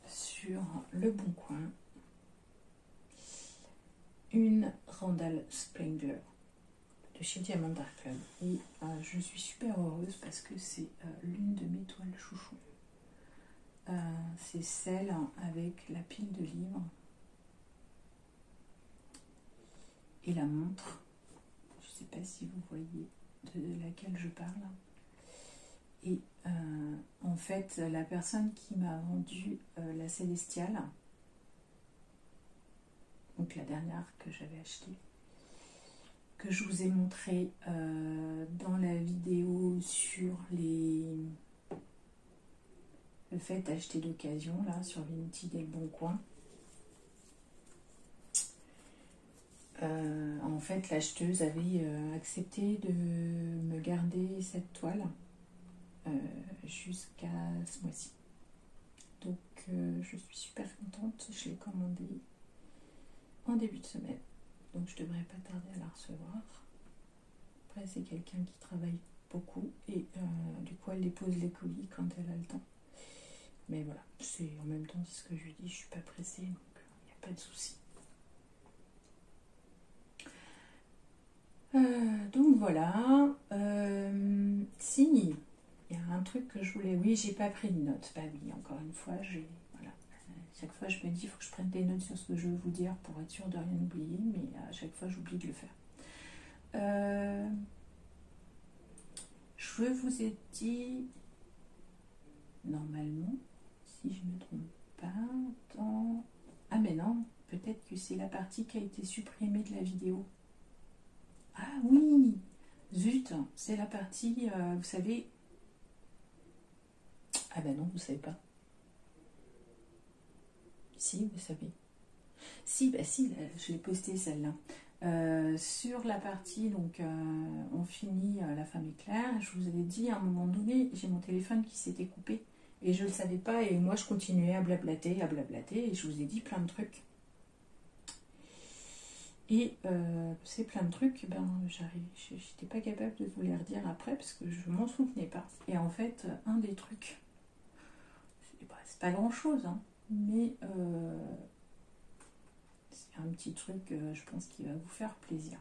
sur Le Bon Coin une Randall Splendor de chez Diamond Art Club. Et je suis super heureuse parce que c'est l'une de mes toiles chouchou. C'est celle avec la pile de livres et la montre. Je ne sais pas si vous voyez de laquelle je parle. Et en fait, la personne qui m'a vendu la Célestiale, donc la dernière que j'avais achetée, que je vous ai montré dans la vidéo sur le fait d'acheter d'occasion, là, sur Vinted et Le Bon Coin. En fait, l'acheteuse avait accepté de me garder cette toile jusqu'à ce mois-ci. Donc, je suis super contente. Je l'ai commandée en début de semaine. Donc, je devrais pas tarder à la recevoir. Après, c'est quelqu'un qui travaille beaucoup et du coup, elle dépose les colis quand elle a le temps. Mais voilà, c'est en même temps ce que je lui dis, je suis pas pressée, donc il n'y a pas de souci. Donc voilà. Si, il y a un truc que je voulais. Oui, j'ai pas pris de notes. Bah oui, encore une fois, voilà. Chaque fois, je me dis, il faut que je prenne des notes sur ce que je veux vous dire pour être sûre de rien oublier, mais à chaque fois, j'oublie de le faire. Je vous ai dit, normalement, si je ne me trompe pas, dans... Ah mais non, peut-être que c'est la partie qui a été supprimée de la vidéo. Ah oui, zut, c'est la partie, vous savez... Ah ben non, vous savez pas. Si, vous savez. Si, bah si, je l'ai postée celle-là. Sur la partie, donc on finit La femme est claire, je vous avais dit à un moment donné, j'ai mon téléphone qui s'était coupé et je ne le savais pas et moi je continuais à blablater et je vous ai dit plein de trucs. Et c'est plein de trucs, ben j'étais pas capable de vous les redire après parce que je m'en souvenais pas. Et en fait, un des trucs, c'est pas grand chose, hein, mais c'est un petit truc, je pense, qui va vous faire plaisir.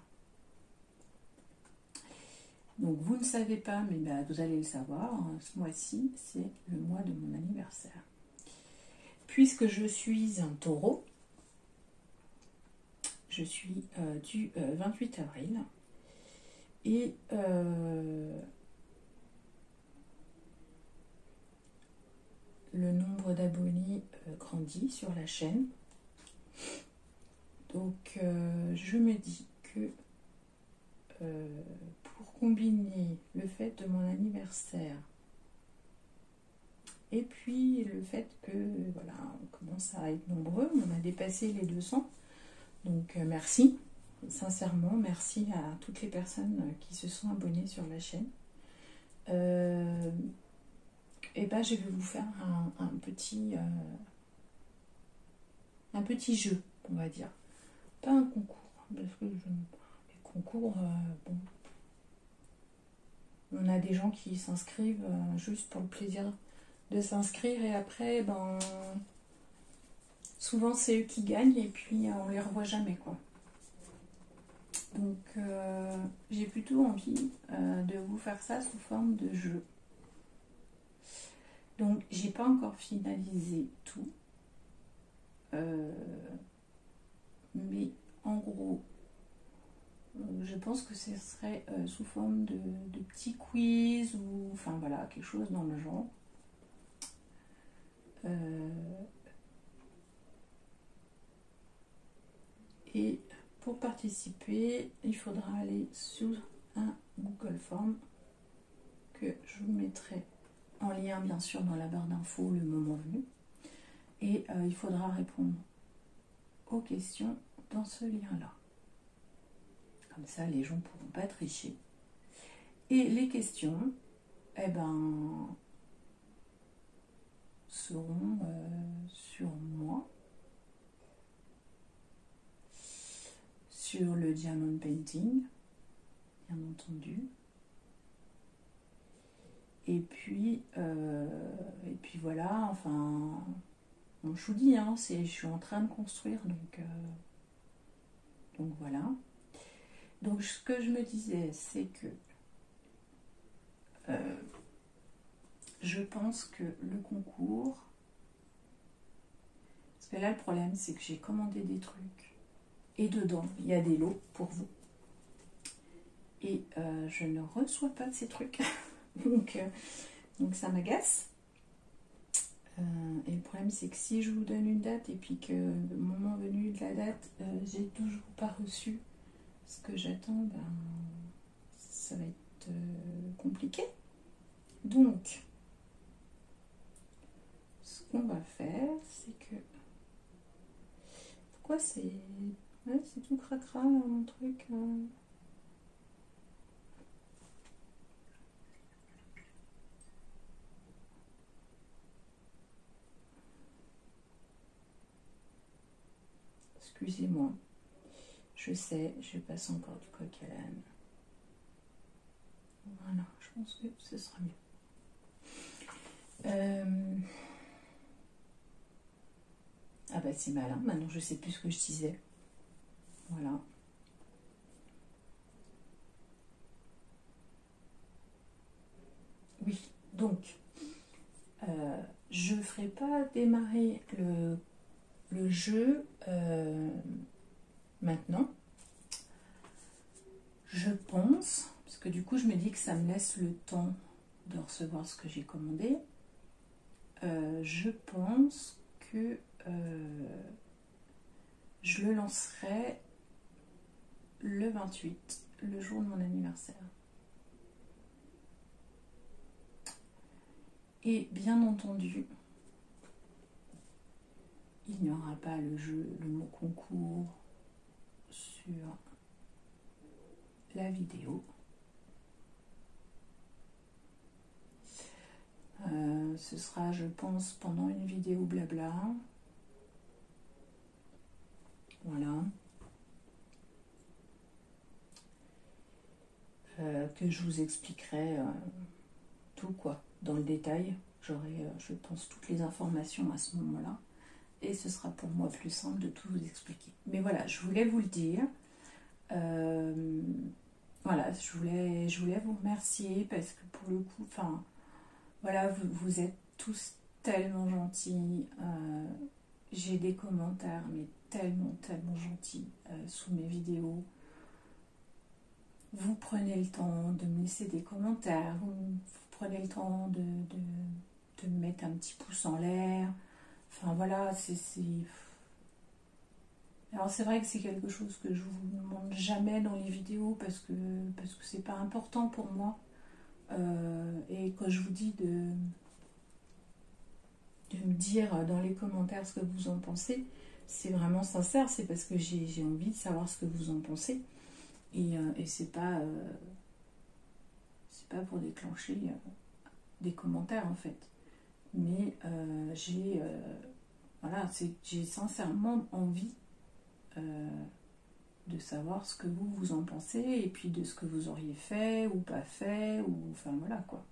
Donc vous ne savez pas, mais bah, vous allez le savoir, hein, ce mois-ci, c'est le mois de mon anniversaire. Puisque je suis un taureau, je suis du 28 avril, et le nombre d'abonnés grandit sur la chaîne. Donc je me dis que pour combiner le fait de mon anniversaire et puis le fait que voilà, on commence à être nombreux, on a dépassé les 200, donc merci, sincèrement merci à toutes les personnes qui se sont abonnées sur la chaîne. Et ben je vais vous faire un petit jeu, on va dire, pas un concours, parce que les concours, bon, on a des gens qui s'inscrivent juste pour le plaisir de s'inscrire et après, ben, souvent c'est eux qui gagnent et puis on les revoit jamais, quoi. Donc j'ai plutôt envie de vous faire ça sous forme de jeu. Donc j'ai pas encore finalisé tout, mais en gros, je pense que ce serait sous forme de petits quiz ou enfin voilà, quelque chose dans le genre. Et pour participer, il faudra aller sur un Google Form que je vous mettrai en lien bien sûr dans la barre d'infos le moment venu. Et il faudra répondre aux questions dans ce lien-là. Comme ça, les gens ne pourront pas tricher. Et les questions, eh ben, seront sur moi, sur le diamond painting, bien entendu. Et puis voilà, enfin, bon, je vous dis, hein, je suis en train de construire, donc voilà. Donc ce que je me disais, c'est que je pense que le concours, parce que là le problème c'est que j'ai commandé des trucs et dedans il y a des lots pour vous et je ne reçois pas de ces trucs donc ça m'agace. Et le problème c'est que si je vous donne une date et puis que le moment venu de la date j'ai toujours pas reçu ce que j'attends, ben ça va être compliqué. Donc ce qu'on va faire, c'est que... Pourquoi c'est... Ouais, c'est tout cracra mon truc. Excusez-moi. Je sais, je passe encore du coq à l'âne. Voilà, je pense que ce sera mieux. Ah bah c'est malin, maintenant je sais plus ce que je disais. Voilà. Oui, donc je ne ferai pas démarrer le jeu maintenant. Je pense, parce que du coup je me dis que ça me laisse le temps de recevoir ce que j'ai commandé. Je pense que je le lancerai le 28, le jour de mon anniversaire. Et bien entendu, il n'y aura pas le jeu, le mot concours sur la vidéo. Ce sera, je pense, pendant une vidéo blabla. Voilà. Que je vous expliquerai tout quoi, dans le détail. J'aurai, je pense, toutes les informations à ce moment-là. Et ce sera pour moi plus simple de tout vous expliquer. Mais voilà, je voulais vous le dire. Voilà, je voulais vous remercier parce que pour le coup, enfin, voilà, vous êtes tous tellement gentils. J'ai des commentaires, mais tellement gentils sous mes vidéos. Vous prenez le temps de me laisser des commentaires, vous prenez le temps de me mettre un petit pouce en l'air. Enfin voilà, alors c'est vrai que c'est quelque chose que je vous demande jamais dans les vidéos parce que c'est pas important pour moi. Et quand je vous dis de me dire dans les commentaires ce que vous en pensez, c'est vraiment sincère, c'est parce que j'ai envie de savoir ce que vous en pensez. Et c'est pas pour déclencher des commentaires en fait. Mais j'ai sincèrement envie de savoir ce que vous en pensez et puis de ce que vous auriez fait ou pas fait, ou enfin voilà quoi.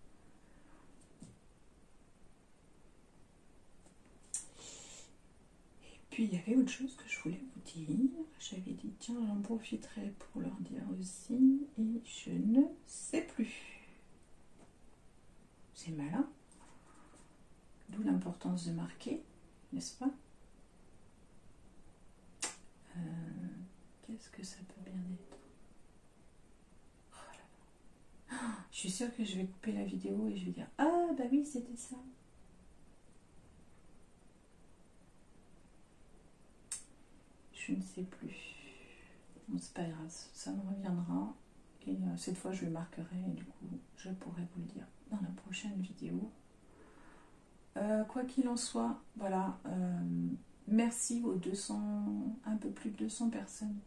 Et puis il y avait autre chose que je voulais vous dire. J'avais dit tiens, j'en profiterai pour leur dire aussi et je ne sais plus. C'est malin. D'où l'importance de marquer, n'est-ce pas? Qu'est-ce que ça peut bien être? Oh, je suis sûre que je vais couper la vidéo et je vais dire ah bah oui c'était ça. Je ne sais plus. bon, c'est pas grave, ça me reviendra. Et cette fois, je le marquerai et du coup, je pourrai vous le dire dans la prochaine vidéo. Quoi qu'il en soit, voilà, merci aux 200, un peu plus de 200 personnes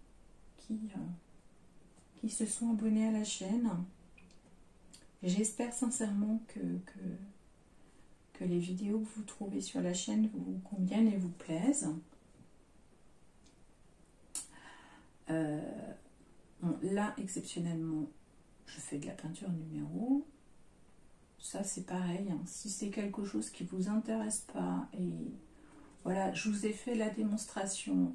qui se sont abonnées à la chaîne. J'espère sincèrement que les vidéos que vous trouvez sur la chaîne vous conviennent et vous plaisent. Bon, là, exceptionnellement, je fais de la peinture numéro. Ça, c'est pareil. Hein. Si c'est quelque chose qui vous intéresse pas, et voilà, je vous ai fait la démonstration.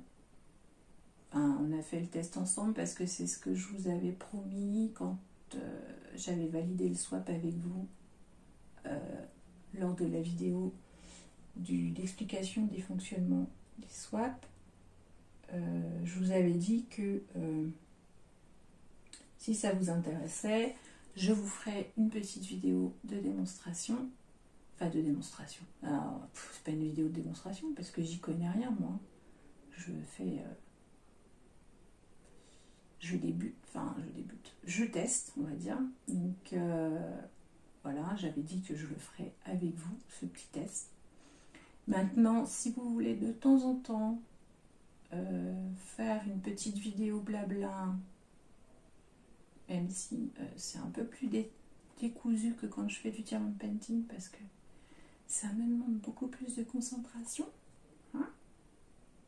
Enfin, on a fait le test ensemble parce que c'est ce que je vous avais promis quand j'avais validé le swap avec vous lors de la vidéo d'explication des fonctionnements des swaps. Je vous avais dit que si ça vous intéressait, je vous ferai une petite vidéo de démonstration. Enfin, de démonstration. Alors, c'est pas une vidéo de démonstration parce que j'y connais rien, moi. Je teste, on va dire. Donc, voilà, j'avais dit que je le ferais avec vous, ce petit test. Maintenant, si vous voulez de temps en temps faire une petite vidéo blabla, même si c'est un peu plus décousu que quand je fais du diamond painting, parce que ça me demande beaucoup plus de concentration. Hein,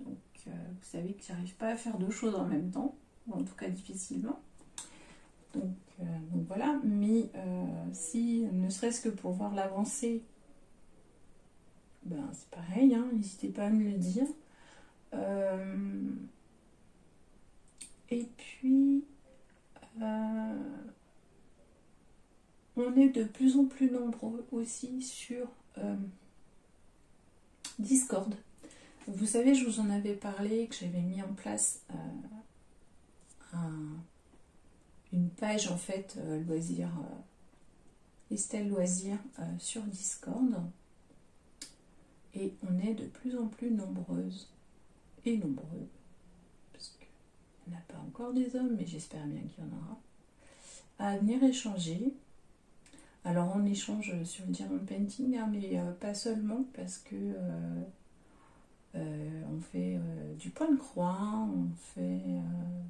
donc, vous savez que j'arrive pas à faire deux choses en même temps, ou en tout cas difficilement. Donc voilà, mais si, ne serait-ce que pour voir l'avancée, ben c'est pareil, hein, n'hésitez pas à me le dire. Et puis, on est de plus en plus nombreux aussi sur Discord. Vous savez, je vous en avais parlé, que j'avais mis en place une page en fait loisir, Estelle Loisir sur Discord. Et on est de plus en plus nombreuses et nombreux, parce qu'il n'y en a pas encore des hommes, mais j'espère bien qu'il y en aura, à venir échanger. Alors on échange sur le diamond painting, hein, mais pas seulement, parce que on fait du point de croix, on fait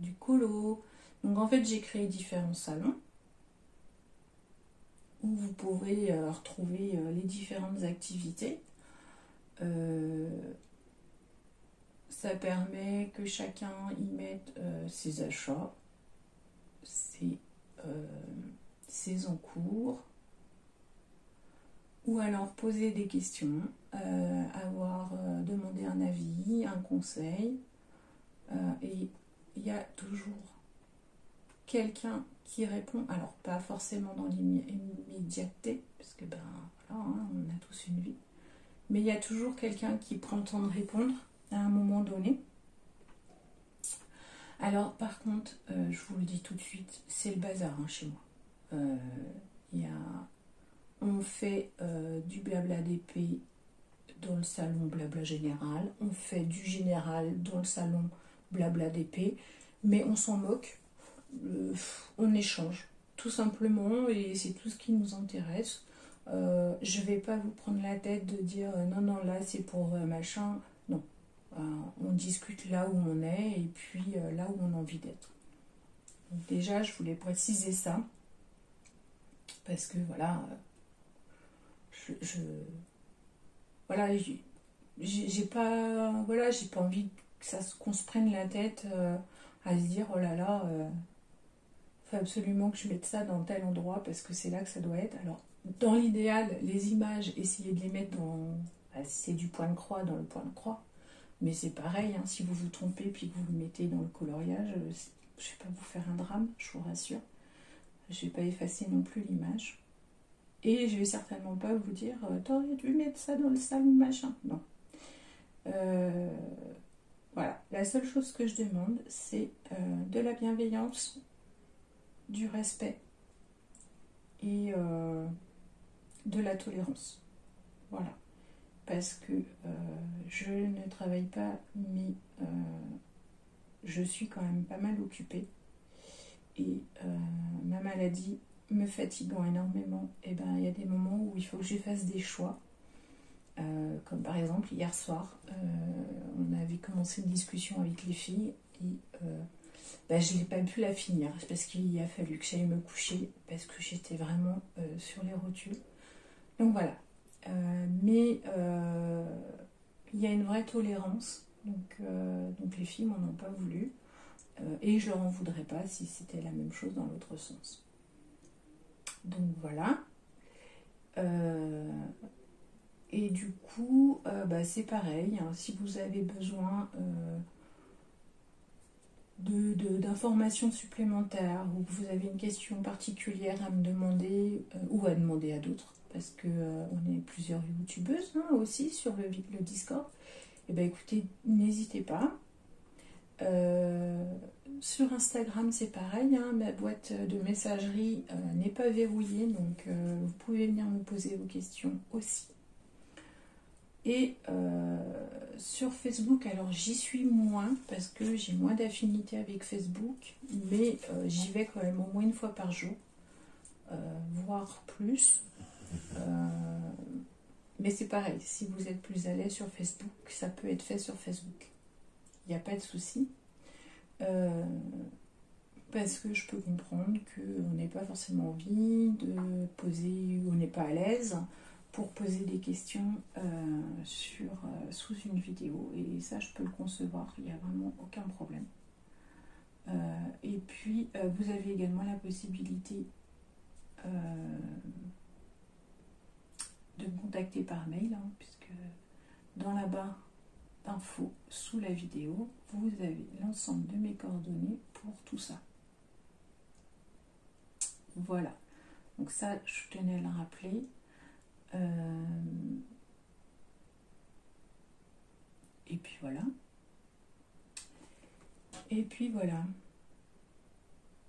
du colo. Donc en fait j'ai créé différents salons où vous pourrez retrouver les différentes activités. Ça permet que chacun y mette ses achats, ses encours, ou alors poser des questions, demander un avis, un conseil, et il y a toujours quelqu'un qui répond, alors pas forcément dans l'immédiateté, parce que ben voilà, hein, on a tous une vie, mais il y a toujours quelqu'un qui prend le temps de répondre à un moment donné. Alors par contre, je vous le dis tout de suite, c'est le bazar hein, chez moi. On fait du blabla d'épée dans le salon blabla général, on fait du général dans le salon blabla d'épée, mais on s'en moque, on échange tout simplement et c'est tout ce qui nous intéresse. Je vais pas vous prendre la tête de dire non là c'est pour machin, non. On discute là où on est et puis là où on a envie d'être. Donc déjà je voulais préciser ça parce que voilà, voilà, j'ai pas envie qu'on se prenne la tête à se dire oh là là, faut absolument que je mette ça dans tel endroit parce que c'est là que ça doit être. Alors dans l'idéal, les images, essayez de les mettre si c'est du point de croix, dans le point de croix. Mais c'est pareil, hein, si vous vous trompez puis que vous le mettez dans le coloriage, je ne vais pas vous faire un drame, je vous rassure. Je ne vais pas effacer non plus l'image. Et je ne vais certainement pas vous dire t'aurais dû mettre ça dans le salon machin. Non. Voilà, la seule chose que je demande, c'est de la bienveillance, du respect et de la tolérance. Voilà. Parce que je ne travaille pas mes je suis quand même pas mal occupée. Et ma maladie me fatiguant énormément, et ben il y a des moments où il faut que je fasse des choix. Comme par exemple hier soir, on avait commencé une discussion avec les filles et je n'ai pas pu la finir parce qu'il a fallu que j'aille me coucher parce que j'étais vraiment sur les rotules. Donc voilà. Mais il y a une vraie tolérance, donc les filles m'en ont pas voulu et je leur en voudrais pas si c'était la même chose dans l'autre sens. Donc voilà. Et du coup, c'est pareil, hein, si vous avez besoin d'informations supplémentaires ou que vous avez une question particulière à me demander ou à demander à d'autres, parce que on est plusieurs youtubeuses aussi sur le Discord, et ben écoutez, n'hésitez pas. Sur Instagram c'est pareil, hein, ma boîte de messagerie n'est pas verrouillée, donc vous pouvez venir me poser vos questions aussi. Et sur Facebook, alors j'y suis moins parce que j'ai moins d'affinité avec Facebook, mais j'y vais quand même au moins une fois par jour, voire plus. Mais c'est pareil, si vous êtes plus à l'aise sur Facebook, ça peut être fait sur Facebook. Il n'y a pas de souci. Parce que je peux comprendre qu'on n'ait pas forcément envie de poser, ou on n'est pas à l'aise pour poser des questions sous une vidéo. Et ça, je peux le concevoir, il n'y a vraiment aucun problème. Et puis, vous avez également la possibilité de me contacter par mail, hein, puisque dans la barre d'infos sous la vidéo, vous avez l'ensemble de mes coordonnées pour tout ça. Voilà. Donc ça, je tenais à le rappeler. Et puis voilà. Et puis voilà.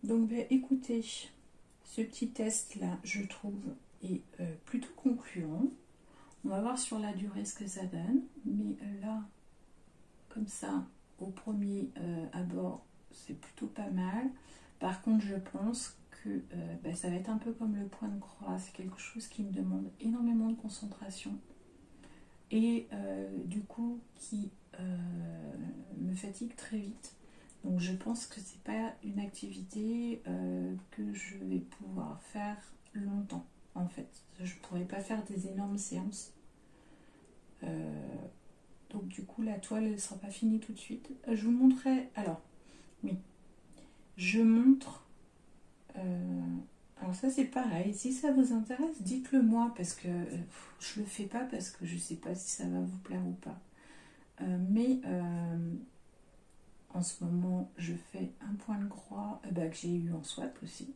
Donc écoutez, ce petit test là, je trouve, est plutôt concluant. On va voir sur la durée ce que ça donne. Mais là, comme ça, au premier abord, c'est plutôt pas mal. Par contre, je pense que ça va être un peu comme le point de croix. C'est quelque chose qui me demande énormément de concentration. Et du coup, qui me fatigue très vite. Donc je pense que c'est pas une activité que je vais pouvoir faire longtemps, en fait. Je pourrais pas faire des énormes séances. Donc du coup, la toile ne sera pas finie tout de suite. Je vous montrerai... Alors, oui. Je montre... alors ça, c'est pareil. Si ça vous intéresse, dites-le moi, parce que je le fais pas, parce que je sais pas si ça va vous plaire ou pas. Mais en ce moment, je fais un point de croix que j'ai eu en swap aussi.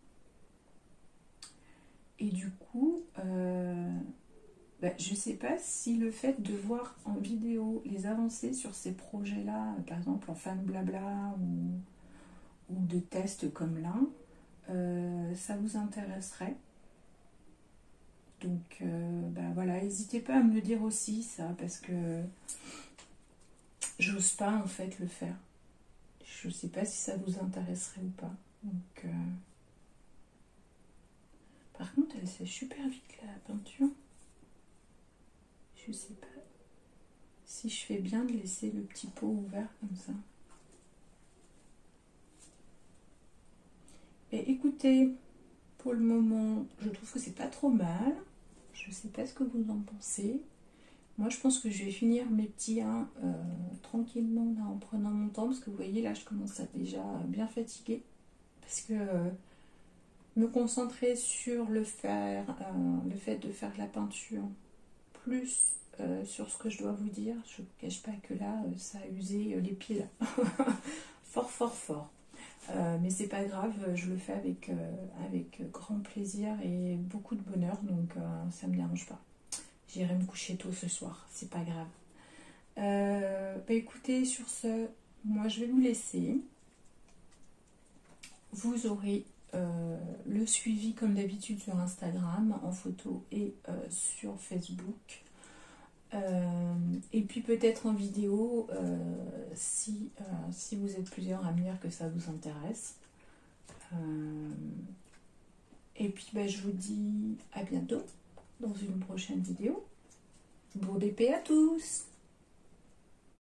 Et du coup... je ne sais pas si le fait de voir en vidéo les avancées sur ces projets-là, par exemple en fan blabla ou de tests comme là, ça vous intéresserait. Donc voilà, n'hésitez pas à me le dire aussi ça, parce que j'ose pas en fait le faire. Je ne sais pas si ça vous intéresserait ou pas. Donc, par contre, elle sèche super vite la peinture. Je sais pas si je fais bien de laisser le petit pot ouvert comme ça. Et écoutez, pour le moment, je trouve que c'est pas trop mal. Je sais pas ce que vous en pensez. Moi, je pense que je vais finir mes petits tranquillement là, en prenant mon temps, parce que vous voyez là, je commence à déjà bien fatiguer, parce que me concentrer sur le fait de faire de la peinture, plus sur ce que je dois vous dire, je ne vous cache pas que là, ça a usé les pieds là. Fort, fort, fort. Mais c'est pas grave, je le fais avec grand plaisir et beaucoup de bonheur, donc ça me dérange pas. J'irai me coucher tôt ce soir, c'est pas grave. Écoutez, sur ce, moi je vais vous laisser. Vous aurez le suivi comme d'habitude sur Instagram en photo et sur Facebook. Et puis peut-être en vidéo si vous êtes plusieurs à me dire que ça vous intéresse. Et puis je vous dis à bientôt dans une prochaine vidéo. Bon épée à tous!